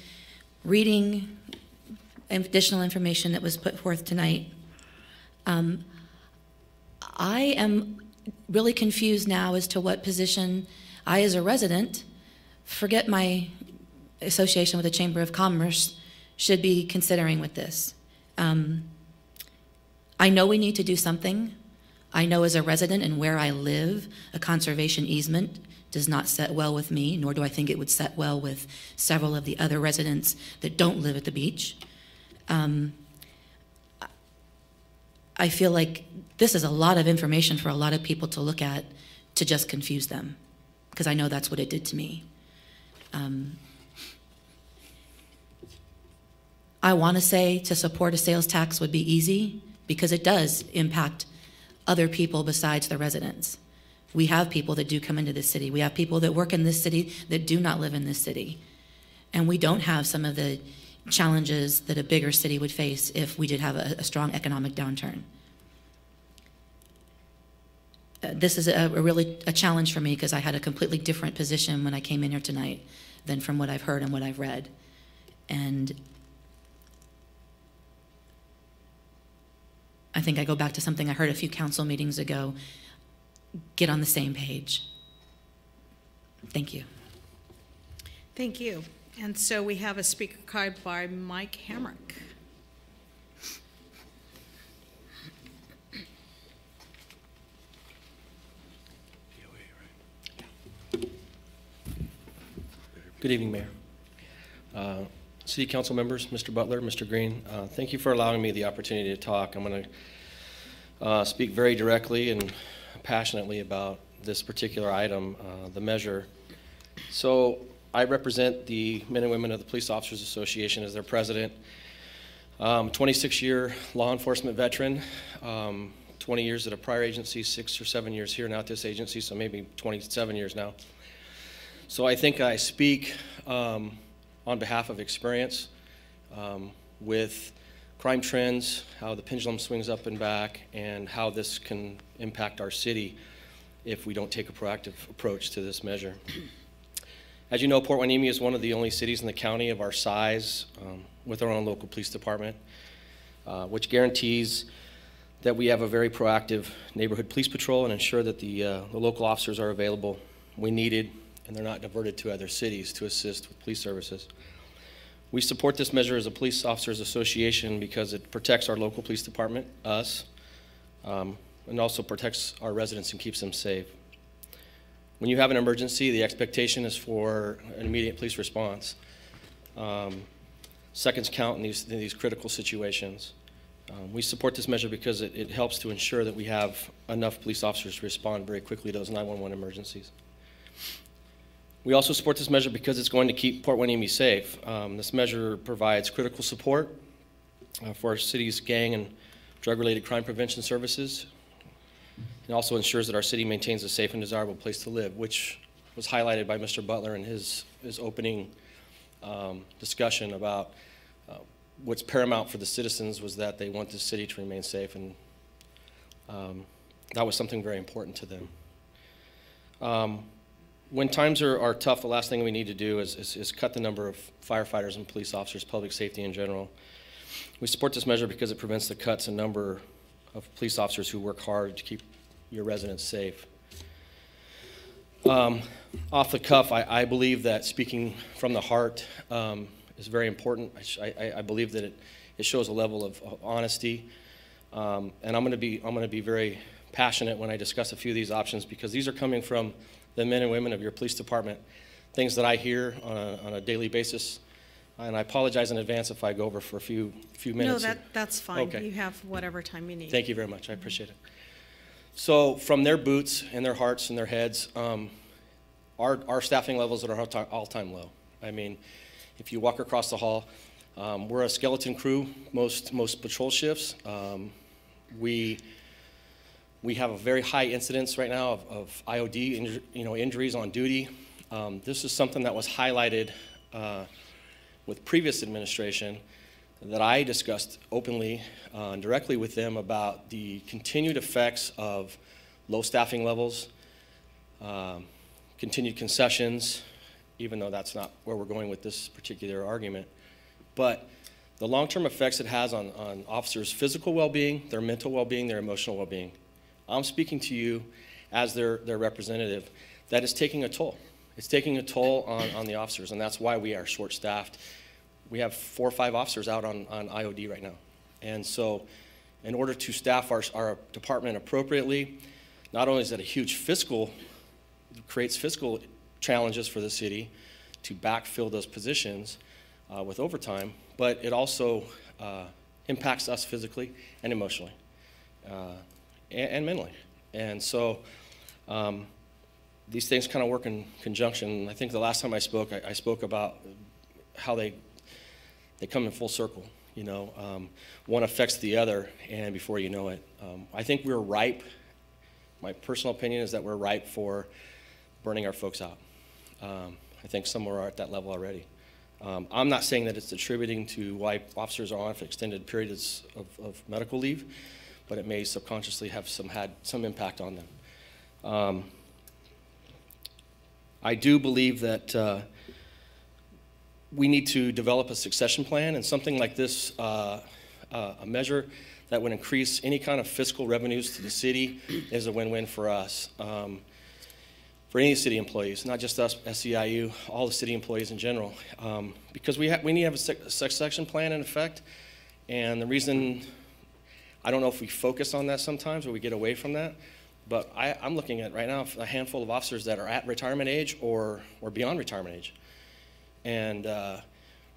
reading additional information that was put forth tonight, I am really confused now as to what position I, as a resident, forget my association with the Chamber of Commerce, should be considering with this. I know we need to do something. I know as a resident and where I live, a conservation easement does not set well with me, nor do I think it would set well with several of the other residents that don't live at the beach. I feel like this is a lot of information for a lot of people to look at to just confuse them, because I know that's what it did to me. I want to say to support a sales tax would be easy, because it does impact other people besides the residents. We have people that do come into this city. We have people that work in this city that do not live in this city. And we don't have some of the challenges that a bigger city would face if we did have a strong economic downturn. This is really a challenge for me, because I had a completely different position when I came in here tonight than from what I've heard and what I've read. And I think I go back to something I heard a few council meetings ago. Get on the same page. Thank you. Thank you. And so we have a speaker card by Mike Hamrick. Good evening, Mayor. City Council members, Mr. Butler, Mr. Green, thank you for allowing me the opportunity to talk. I'm going to speak very directly and passionately about this particular item, the measure. So I represent the men and women of the Police Officers Association as their president. 26-year law enforcement veteran, 20 years at a prior agency, 6 or 7 years here now at this agency, so maybe 27 years now. So I think I speak on behalf of experience with crime trends, how the pendulum swings up and back, and how this can impact our city if we don't take a proactive approach to this measure. As you know, Port Hueneme is one of the only cities in the county of our size with our own local police department, which guarantees that we have a very proactive neighborhood police patrol and ensure that the local officers are available when needed and they're not diverted to other cities to assist with police services. We support this measure as a Police Officers Association because it protects our local police department, us, and also protects our residents and keeps them safe. When you have an emergency, the expectation is for an immediate police response. Seconds count in these critical situations. We support this measure because it helps to ensure that we have enough police officers to respond very quickly to those 911 emergencies. We also support this measure because it's going to keep Port Hueneme safe. This measure provides critical support for our city's gang and drug-related crime prevention services. It also ensures that our city maintains a safe and desirable place to live, which was highlighted by Mr. Butler in his opening discussion about what's paramount for the citizens was that they want this city to remain safe, and that was something very important to them. When times are tough, the last thing we need to do is cut the number of firefighters and police officers, public safety in general. We support this measure because it prevents the cuts in number of police officers who work hard to keep your residents safe. Off the cuff, I believe that speaking from the heart is very important. I believe that it shows a level of honesty, and I'm going to be very passionate when I discuss a few of these options because these are coming from the men and women of your police department, things that I hear on a daily basis. And I apologize in advance if I go over for a few minutes. No, that's fine. Okay. You have whatever time you need. Thank you very much. I appreciate it. So from their boots and their hearts and their heads, our staffing levels are at an all-time low. I mean, if you walk across the hall, we're a skeleton crew most patrol shifts. We have a very high incidence right now of IOD injuries on duty. This is something that was highlighted with previous administration that I discussed openly and directly with them about the continued effects of low staffing levels, continued concessions, even though that's not where we're going with this particular argument, but the long-term effects it has on officers' physical well-being, their mental well-being, their emotional well-being. I'm speaking to you as their representative. That is taking a toll. It's taking a toll on the officers, and that's why we are short-staffed. We have 4 or 5 officers out on IOD right now. And so in order to staff our department appropriately, not only is it a huge creates fiscal challenges for the city to backfill those positions with overtime, but it also impacts us physically and emotionally. And mentally. And so these things kind of work in conjunction. I think the last time I spoke, I spoke about how they come in full circle. You know, one affects the other, and before you know it, I think we're ripe. My personal opinion is that we're ripe for burning our folks out. I think some are at that level already. I'm not saying that it's attributing to why officers are on for extended periods of medical leave, but it may subconsciously have had some impact on them. I do believe that we need to develop a succession plan, and something like this, a measure that would increase any kind of fiscal revenues to the city is a win-win for us. For any city employees, not just us, SEIU, all the city employees in general, because we need to have a succession plan in effect, and the reason, I don't know if we focus on that sometimes or we get away from that, but I'm looking at right now a handful of officers that are at retirement age or beyond retirement age. And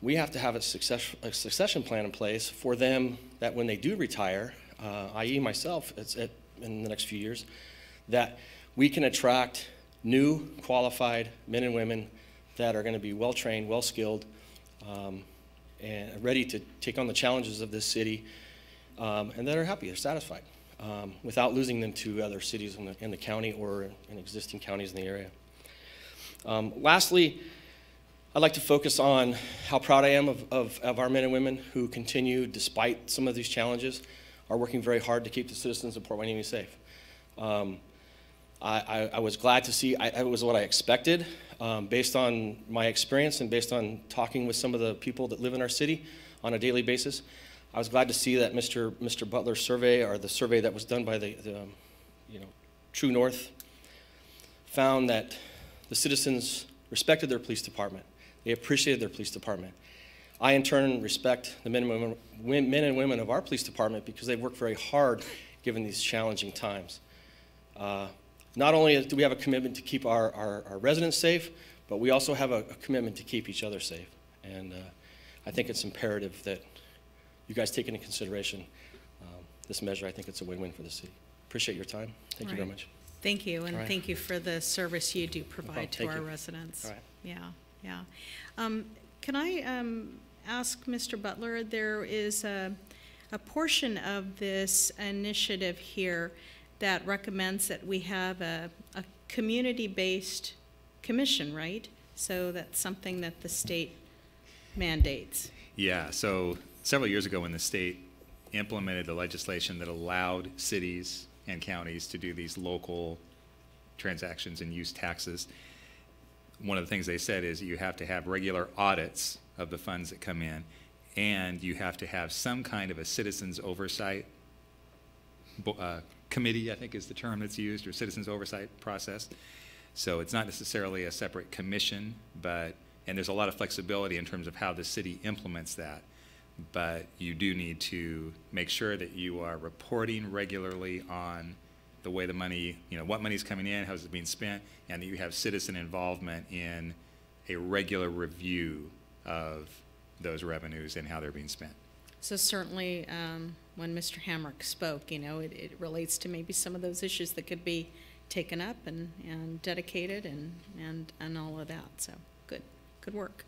we have to have a succession plan in place for them that when they do retire, i.e. myself, in the next few years, that we can attract new qualified men and women that are going to be well-trained, well-skilled, and ready to take on the challenges of this city, and that are happy, they're satisfied, without losing them to other cities in the county or in existing counties in the area. Lastly, I'd like to focus on how proud I am of our men and women who continue, despite some of these challenges, are working very hard to keep the citizens of Port Hueneme safe. I was glad to see, it was what I expected, based on my experience and based on talking with some of the people that live in our city on a daily basis. I was glad to see that Mr. Butler's survey, or the survey that was done by the True North, found that the citizens respected their police department. They appreciated their police department. I, in turn, respect the men and women of our police department because they've worked very hard given these challenging times. Not only do we have a commitment to keep our residents safe, but we also have a commitment to keep each other safe. And I think it's imperative that you guys take into consideration this measure. I think it's a win-win for the city. Appreciate your time. Thank you very much. Thank you, and All right. thank you for the service you do provide to Thank our you. residents. All right. Yeah. Can I ask Mr. Butler, there is a portion of this initiative here that recommends that we have a community-based commission, right? So that's something that the state mandates. Yeah, so several years ago when the state implemented the legislation that allowed cities and counties to do these local transactions and use taxes, one of the things they said is you have to have regular audits of the funds that come in, and you have to have some kind of a citizens oversight committee, I think is the term that's used, or citizens oversight process. So it's not necessarily a separate commission, and there's a lot of flexibility in terms of how the city implements that. But you do need to make sure that you are reporting regularly on the way the money, what money's coming in, how is it being spent, and that you have citizen involvement in a regular review of those revenues and how they're being spent. So certainly, when Mr. Hamrick spoke, it relates to maybe some of those issues that could be taken up and dedicated and all of that. So good work.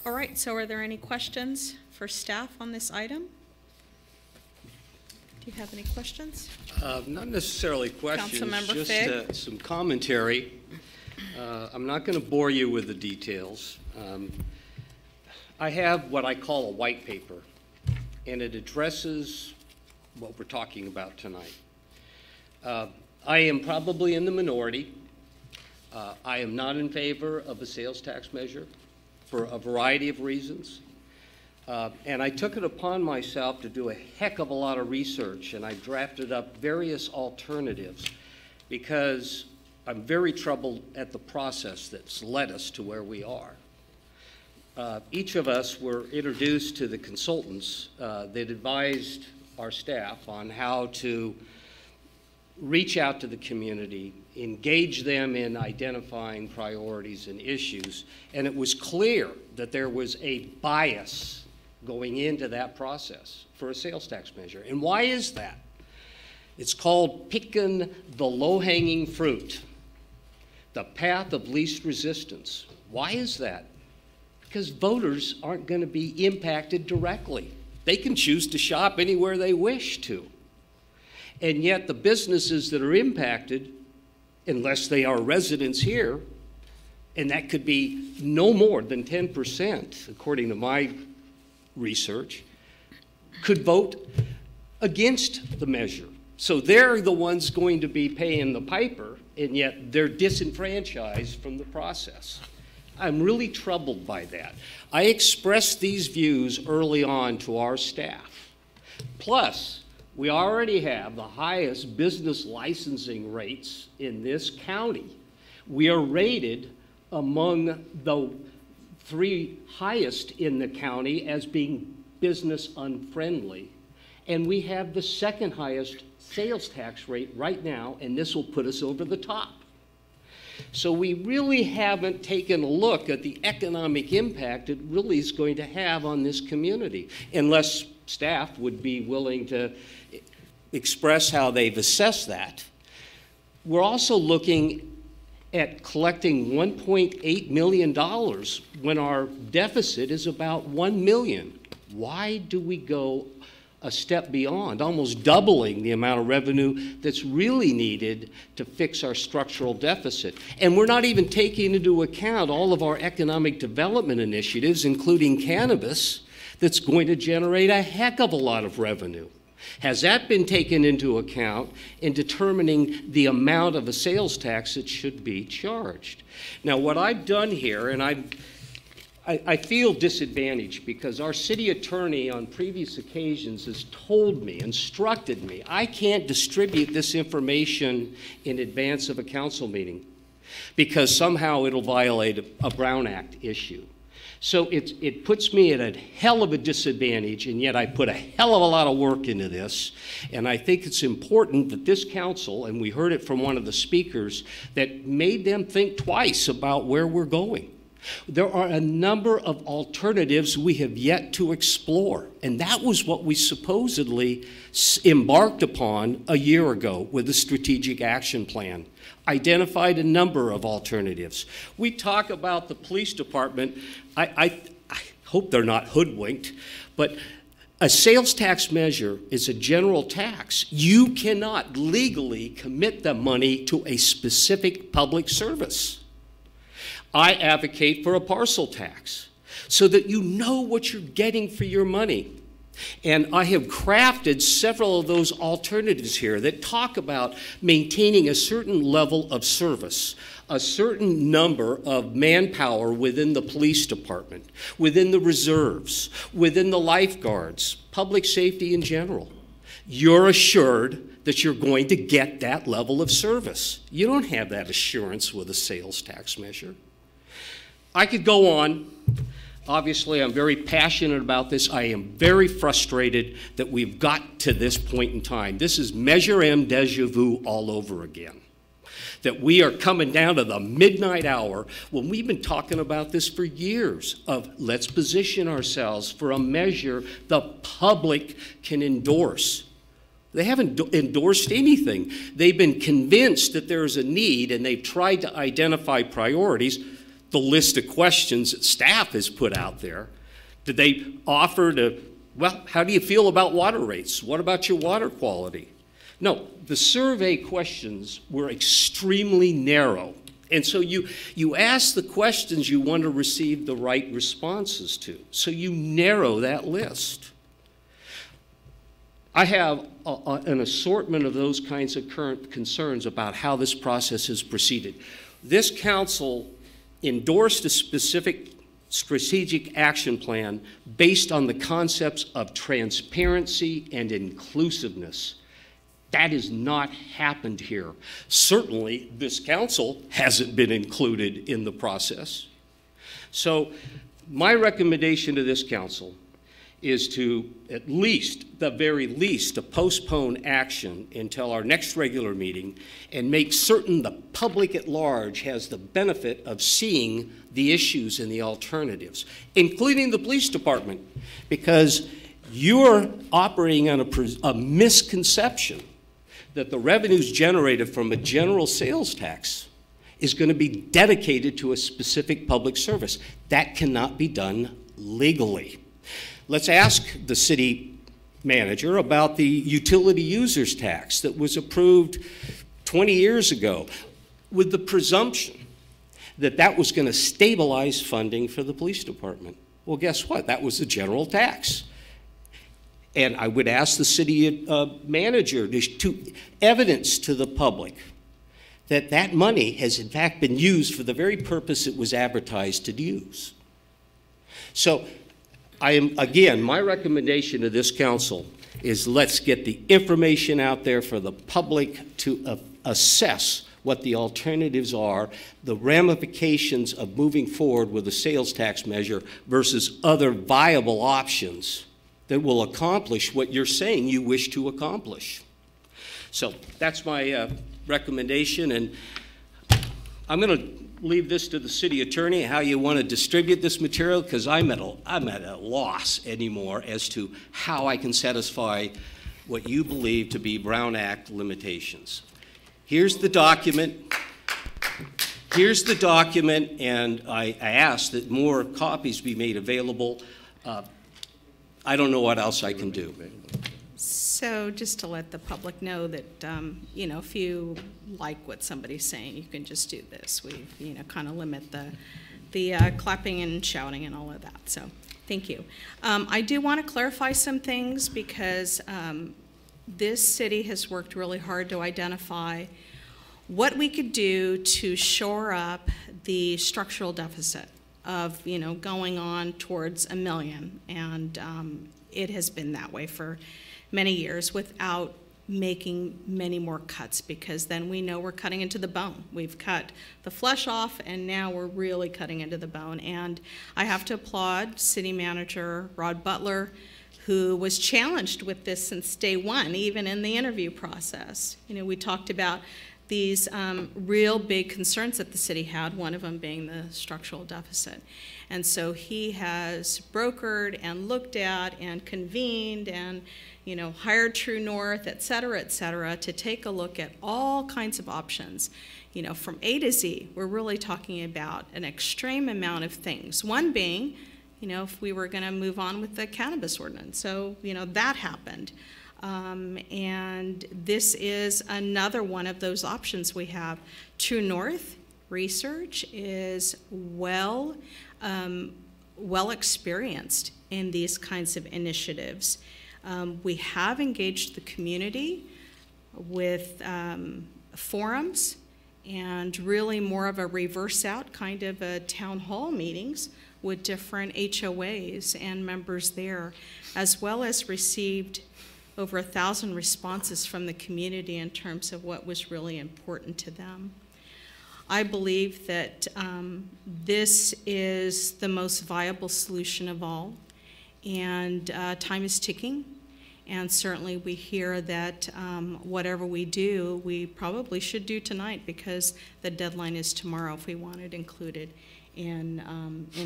All right, so are there any questions for staff on this item? Do you have any questions? Not necessarily questions, Councilmember just Figg? some commentary. I'm not going to bore you with the details. I have what I call a white paper, and it addresses what we're talking about tonight. I am probably in the minority. I am not in favor of a sales tax measure for a variety of reasons. And I took it upon myself to do a heck of a lot of research, and I drafted up various alternatives because I'm very troubled at the process that's led us to where we are. Each of us were introduced to the consultants that advised our staff on how to reach out to the community, engage them in identifying priorities and issues, and it was clear that there was a bias going into that process for a sales tax measure. And why is that? It's called picking the low-hanging fruit, the path of least resistance. Why is that? Because voters aren't going to be impacted directly. They can choose to shop anywhere they wish to. And yet the businesses that are impacted, unless they are residents here, and that could be no more than 10%, according to my research, could vote against the measure. So they're the ones going to be paying the piper, and yet they're disenfranchised from the process. I'm really troubled by that. I expressed these views early on to our staff. Plus, we already have the highest business licensing rates in this county. We are rated among the 3 highest in the county as being business unfriendly. And we have the 2nd highest sales tax rate right now, and this will put us over the top. So we really haven't taken a look at the economic impact it really is going to have on this community, unless staff would be willing to express how they've assessed that. We're also looking at collecting $1.8 million when our deficit is about $1 million. Why do we go a step beyond, almost doubling the amount of revenue that's really needed to fix our structural deficit? And we're not even taking into account all of our economic development initiatives, including cannabis, that's going to generate a heck of a lot of revenue. Has that been taken into account in determining the amount of a sales tax that should be charged? Now, what I've done here, and I feel disadvantaged because our city attorney on previous occasions has told me, instructed me, I can't distribute this information in advance of a council meeting because somehow it'll violate a Brown Act issue. So it puts me at a hell of a disadvantage, and yet I put a hell of a lot of work into this. And I think it's important that this council, and we heard it from one of the speakers, that made them think twice about where we're going. There are a number of alternatives we have yet to explore, and that was what we supposedly embarked upon a year ago with the Strategic Action Plan. Identified a number of alternatives. We talk about the police department. I hope they're not hoodwinked, but a sales tax measure is a general tax. You cannot legally commit the money to a specific public service. I advocate for a parcel tax so that you know what you're getting for your money. And I have crafted several of those alternatives here that talk about maintaining a certain level of service, a certain number of manpower within the police department, within the reserves, within the lifeguards, public safety in general. You're assured that you're going to get that level of service. You don't have that assurance with a sales tax measure. I could go on. Obviously, I'm very passionate about this. I am very frustrated that we've got to this point in time. This is Measure M deja vu all over again. That we are coming down to the midnight hour when we've been talking about this for years of let's position ourselves for a measure the public can endorse. They haven't endorsed anything. They've been convinced that there is a need, and they've tried to identify priorities. The list of questions that staff has put out there. Did they offer to, well, how do you feel about water rates? What about your water quality? No, the survey questions were extremely narrow. And so you ask the questions you want to receive the right responses to. So you narrow that list. I have an assortment of those kinds of current concerns about how this process has proceeded. This council endorsed a specific strategic action plan based on the concepts of transparency and inclusiveness. That has not happened here. Certainly, this council hasn't been included in the process. So my recommendation to this council is to, at least, the very least, to postpone action until our next regular meeting and make certain the public at large has the benefit of seeing the issues and the alternatives, including the police department, because you're operating on a misconception that the revenues generated from a general sales tax is going to be dedicated to a specific public service. That cannot be done legally. Let's ask the city manager about the utility users tax that was approved 20 years ago with the presumption that that was going to stabilize funding for the police department. Well, guess what? That was the general tax. And I would ask the city manager to evidence to the public that that money has in fact been used for the very purpose it was advertised to use. So again, my recommendation to this council is let's get the information out there for the public to assess what the alternatives are, the ramifications of moving forward with a sales tax measure versus other viable options that will accomplish what you're saying you wish to accomplish. So that's my recommendation, and I'm going to leave this to the city attorney, how you want to distribute this material, because I'm at a loss anymore as to how I can satisfy what you believe to be Brown Act limitations. Here's the document. Here's the document, and I ask that more copies be made available. I don't know what else I can do. So just to let the public know that, you know, if you like what somebody's saying, you can just do this. We, you know, kind of limit the clapping and shouting and all of that. So thank you. I do want to clarify some things because this city has worked really hard to identify what we could do to shore up the structural deficit of, you know, going on towards $1 million. And it has been that way for many years without making many more cuts, because then we know we're cutting into the bone. We've cut the flesh off, and now we're really cutting into the bone. And I have to applaud City Manager Rod Butler, who was challenged with this since day one, even in the interview process. You know, we talked about these real big concerns that the city had, one of them being the structural deficit. And so he has brokered and looked at and convened and, you know, hired True North, et cetera, to take a look at all kinds of options. You know, from A to Z, we're really talking about an extreme amount of things. One being, you know, if we were going to move on with the cannabis ordinance. So, you know, that happened. And this is another one of those options we have. True North Research is well experienced in these kinds of initiatives. We have engaged the community with forums and really more of a reverse out kind of a town hall meetings with different HOAs and members there, as well as received over 1,000 responses from the community in terms of what was really important to them. I believe that this is the most viable solution of all, and time is ticking, and certainly we hear that whatever we do, we probably should do tonight, because the deadline is tomorrow if we want it included in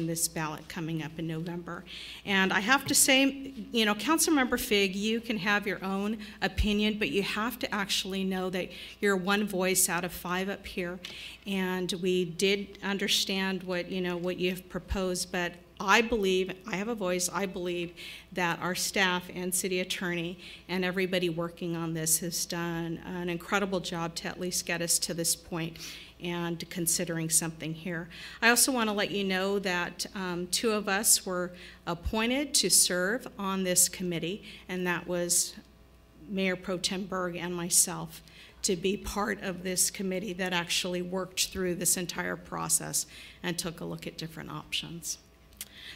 this ballot coming up in November. And I have to say, you know, Councilmember Fig, you can have your own opinion, but you have to actually know that you're one voice out of 5 up here, and we did understand what, you know, what you've proposed, but I believe, I have a voice, I believe that our staff and city attorney and everybody working on this has done an incredible job to at least get us to this point and considering something here. I also want to let you know that 2 of us were appointed to serve on this committee, and that was Mayor Pro Tem Berg and myself, to be part of this committee that actually worked through this entire process and took a look at different options.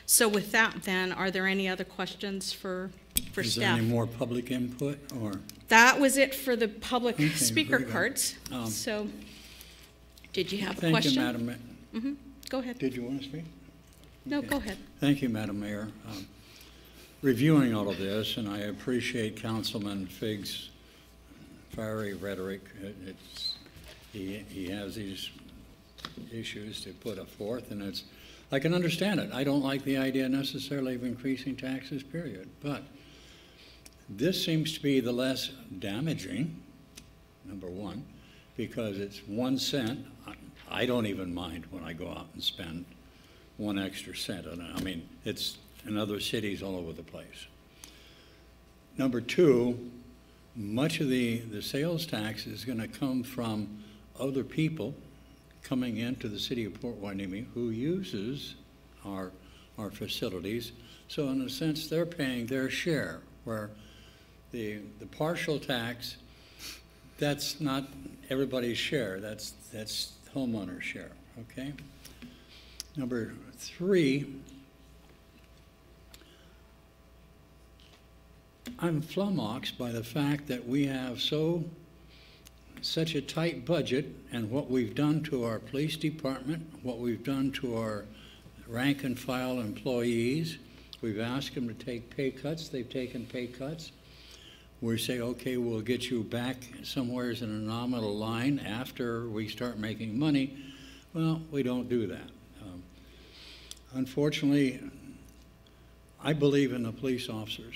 So with that, then, are there any other questions for staff? Is there any more public input, or? That was it for the public Okay, speaker very good. cards. So, did you have a Thank question? you, Madam Mayor. Go ahead. Did you want to speak? No, Okay. go ahead. Thank you, Madam Mayor. Reviewing all of this, and I appreciate Councilman Figg's fiery rhetoric. He has these issues to put forth, and it's, I can understand it. I don't like the idea necessarily of increasing taxes, period. But this seems to be the less damaging, number one, because it's 1 cent. I don't even mind when I go out and spend 1 extra cent on it. I mean, it's in other cities all over the place. Number 2, much of the sales tax is going to come from other people coming into the city of Port Hueneme who uses our facilities. So in a sense, they're paying their share, where the partial tax, that's not everybody's share, that's homeowner's share, okay? Number 3, I'm flummoxed by the fact that we have such a tight budget, and what we've done to our police department, what we've done to our rank and file employees. We've asked them to take pay cuts. They've taken pay cuts. We say, okay, we'll get you back somewhere in a nominal line after we start making money. Well, we don't do that. Unfortunately, I believe in the police officers.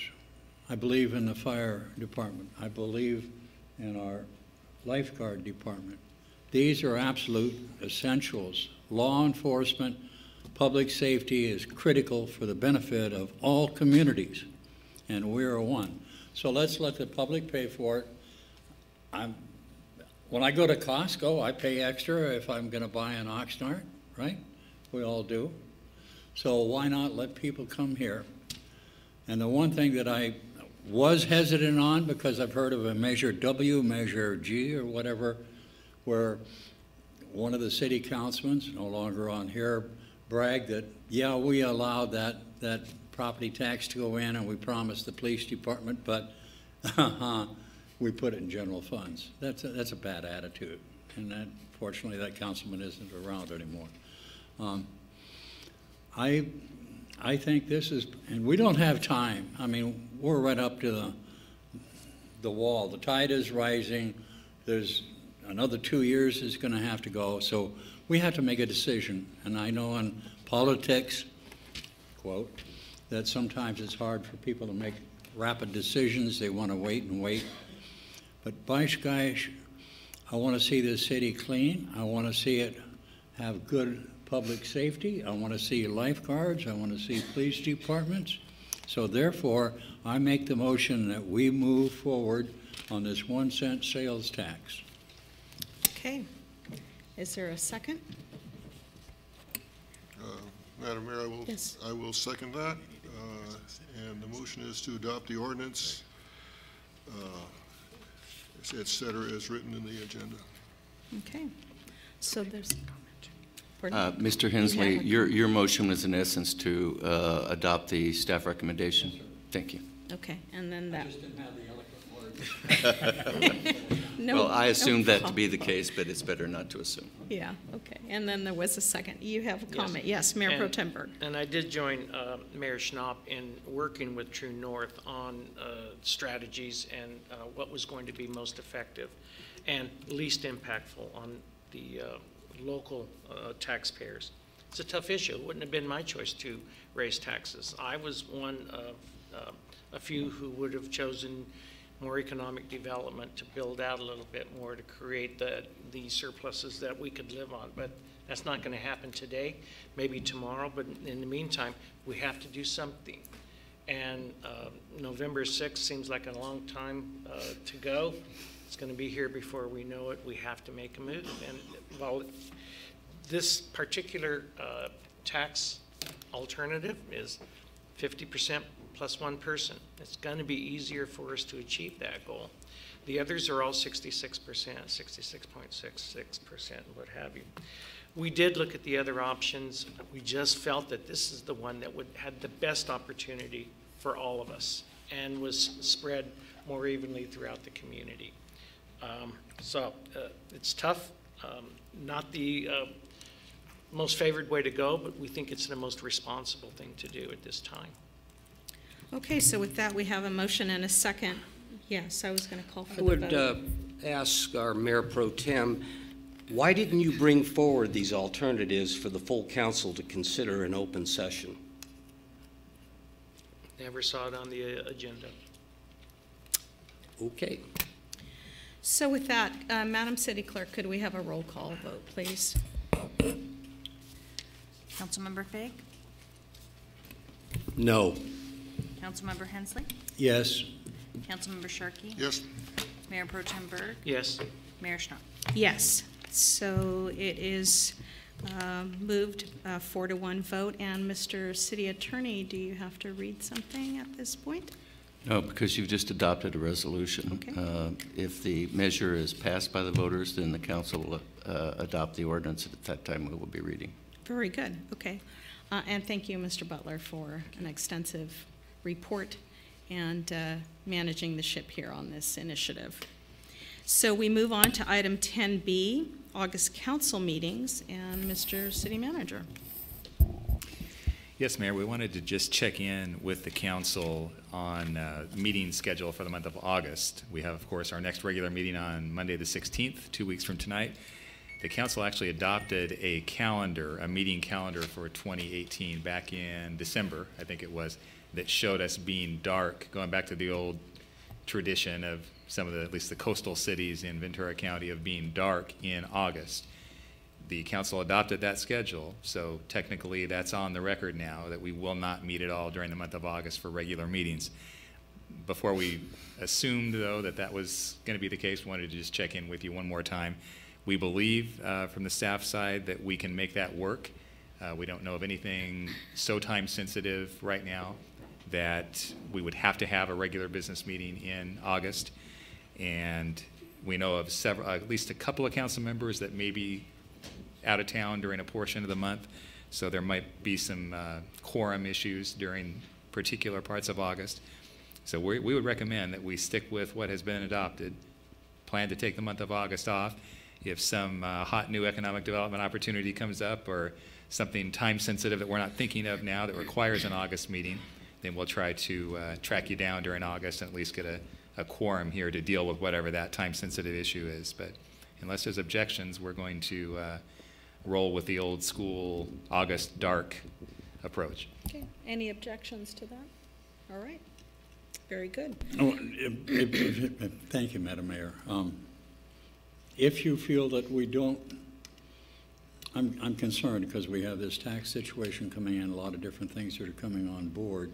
I believe in the fire department. I believe in our lifeguard department. These are absolute essentials. Law enforcement, public safety is critical for the benefit of all communities, and we're one. So let's let the public pay for it. When I go to Costco, I pay extra if I'm going to buy an Oxnard, right? We all do. So why not let people come here? And the one thing that I was hesitant on, because I've heard of a Measure W, Measure G, or whatever, where one of the city councilmen, no longer on here, bragged that, yeah, we allowed that property tax to go in and we promised the police department, but we put it in general funds. That's a bad attitude, and fortunately that councilman isn't around anymore. I think this is, and we don't have time. I mean, we're right up to the wall. The tide is rising. There's another 2 years is going to have to go. So we have to make a decision. And I know in politics, quote, that sometimes it's hard for people to make rapid decisions. They want to wait and wait. But by gosh, I want to see this city clean. I want to see it have good public safety. I want to see lifeguards. I want to see police departments. So therefore, I make the motion that we move forward on this 1 cent sales tax. Okay. Is there a second? Madam Mayor, Yes. I will second that. And the motion is to adopt the ordinance, et cetera, as written in the agenda. Okay. So there's a comment. Mr. Hensley, your motion was in essence to adopt the staff recommendation. Thank you. Okay, and then that. I just didn't have the eloquent words. Well, I assumed that to be the case, but it's better not to assume. Yeah, okay. And then there was a second. You have a comment. Yes, Mayor Pro Tem Berg. And I did join Mayor Schnapp in working with True North on strategies and what was going to be most effective and least impactful on the local taxpayers. It's a tough issue. It wouldn't have been my choice to raise taxes. I was one of a few who would have chosen more economic development to build out a little bit more to create the surpluses that we could live on. But that's not going to happen today, maybe tomorrow, but in the meantime, we have to do something. And November 6th seems like a long time to go. It's going to be here before we know it. We have to make a move. And while this particular tax alternative is 50% plus one person, it's going to be easier for us to achieve that goal. The others are all 66%, 66.66%, what have you. We did look at the other options. We just felt that this is the one that had the best opportunity for all of us and was spread more evenly throughout the community. So it's tough, not the most favored way to go, but we think it's the most responsible thing to do at this time. Okay, so with that, we have a motion and a second. Yes, I was going to call for I the would vote. ask our Mayor Pro Tem, why didn't you bring forward these alternatives for the full council to consider in open session? Never saw it on the agenda. Okay. So with that, Madam City Clerk, could we have a roll call vote, please? Councilmember Fig? No. Councilmember Hensley? Yes. Councilmember Sharkey? Yes. Mayor Pro Tem Berg? Yes. Mayor Schnapp? Yes. So it is moved 4-1 vote. And Mr. City Attorney, do you have to read something at this point? No, because you've just adopted a resolution. Okay. If the measure is passed by the voters, then the council will adopt the ordinance. At that time, we will be reading. Very good. Okay. And thank you, Mr. Butler, for an extensive report and managing the ship here on this initiative. So we move on to item 10B, August council meetings, and Mr. City Manager. Yes, Mayor, we wanted to just check in with the council on meeting schedule for the month of August. We have, of course, our next regular meeting on Monday the 16th, 2 weeks from tonight. the council actually adopted a calendar, a meeting calendar for 2018 back in December, I think it was, that showed us being dark, going back to the old tradition of some of the, at least the coastal cities in Ventura County, of being dark in August. The council adopted that schedule, so technically that's on the record now, that we will not meet at all during the month of August for regular meetings. Before we assumed, though, that that was going to be the case, we wanted to just check in with you one more time. We believe from the staff side that we can make that work. We don't know of anything so time sensitive right now that we would have to have a regular business meeting in August. And we know of several, at least a couple of council members that may be out of town during a portion of the month. So there might be some quorum issues during particular parts of August. So we would recommend that we stick with what has been adopted, plan to take the month of August off. If some hot new economic development opportunity comes up, or something time sensitive that we're not thinking of now that requires an August meeting, then we'll try to track you down during August and at least get a quorum here to deal with whatever that time sensitive issue is. But unless there's objections, we're going to roll with the old school August dark approach. Okay, any objections to that? All right, very good. Oh, thank you, Madam Mayor. If you feel that we don't, I'm concerned because we have this tax situation coming in, a lot of different things that are coming on board.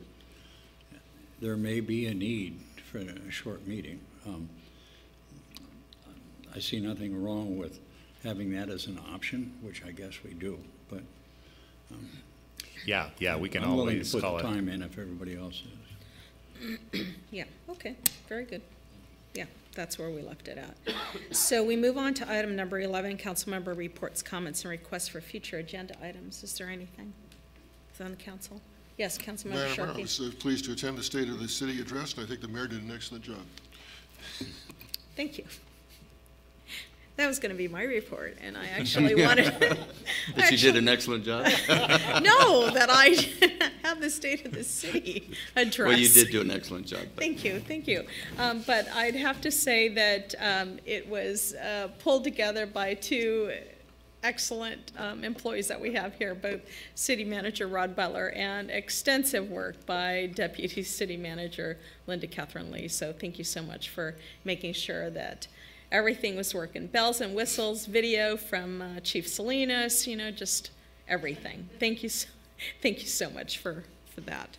There may be a need for a short meeting. I see nothing wrong with having that as an option, which I guess we do, but yeah, we can I'm willing to always put call the it. time in if everybody else is. Yeah, okay, very good. Yeah, that's where we left it at. So we move on to item number 11, council member reports, comments, and requests for future agenda items. Is there anything on the council? Yes, Councilmember Madam Mayor, I Sharkey. was pleased to attend the State of the City address, and I think the mayor did an excellent job. Thank you. That was going to be my report, and I actually wanted... That you did an excellent job? No, that I have the State of the City address. Well, you did do an excellent job. Thank you, thank you. But I'd have to say that it was pulled together by two excellent employees that we have here, both City Manager Rod Butler and extensive work by Deputy City Manager Linda Catherine Lee. So thank you so much for making sure that everything was working. Bells and whistles, video from Chief Salinas, you know, just everything. Thank you so much for that.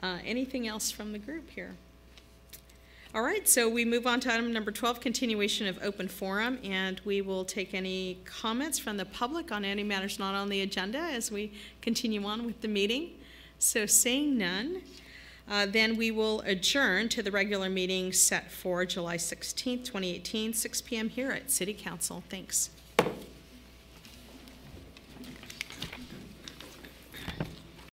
Anything else from the group here? All right, so we move on to item number 12, continuation of open forum, and we will take any comments from the public on any matters not on the agenda as we continue on with the meeting. So seeing none, then we will adjourn to the regular meeting set for July 16th, 2018, 6 p.m. here at City Council. Thanks.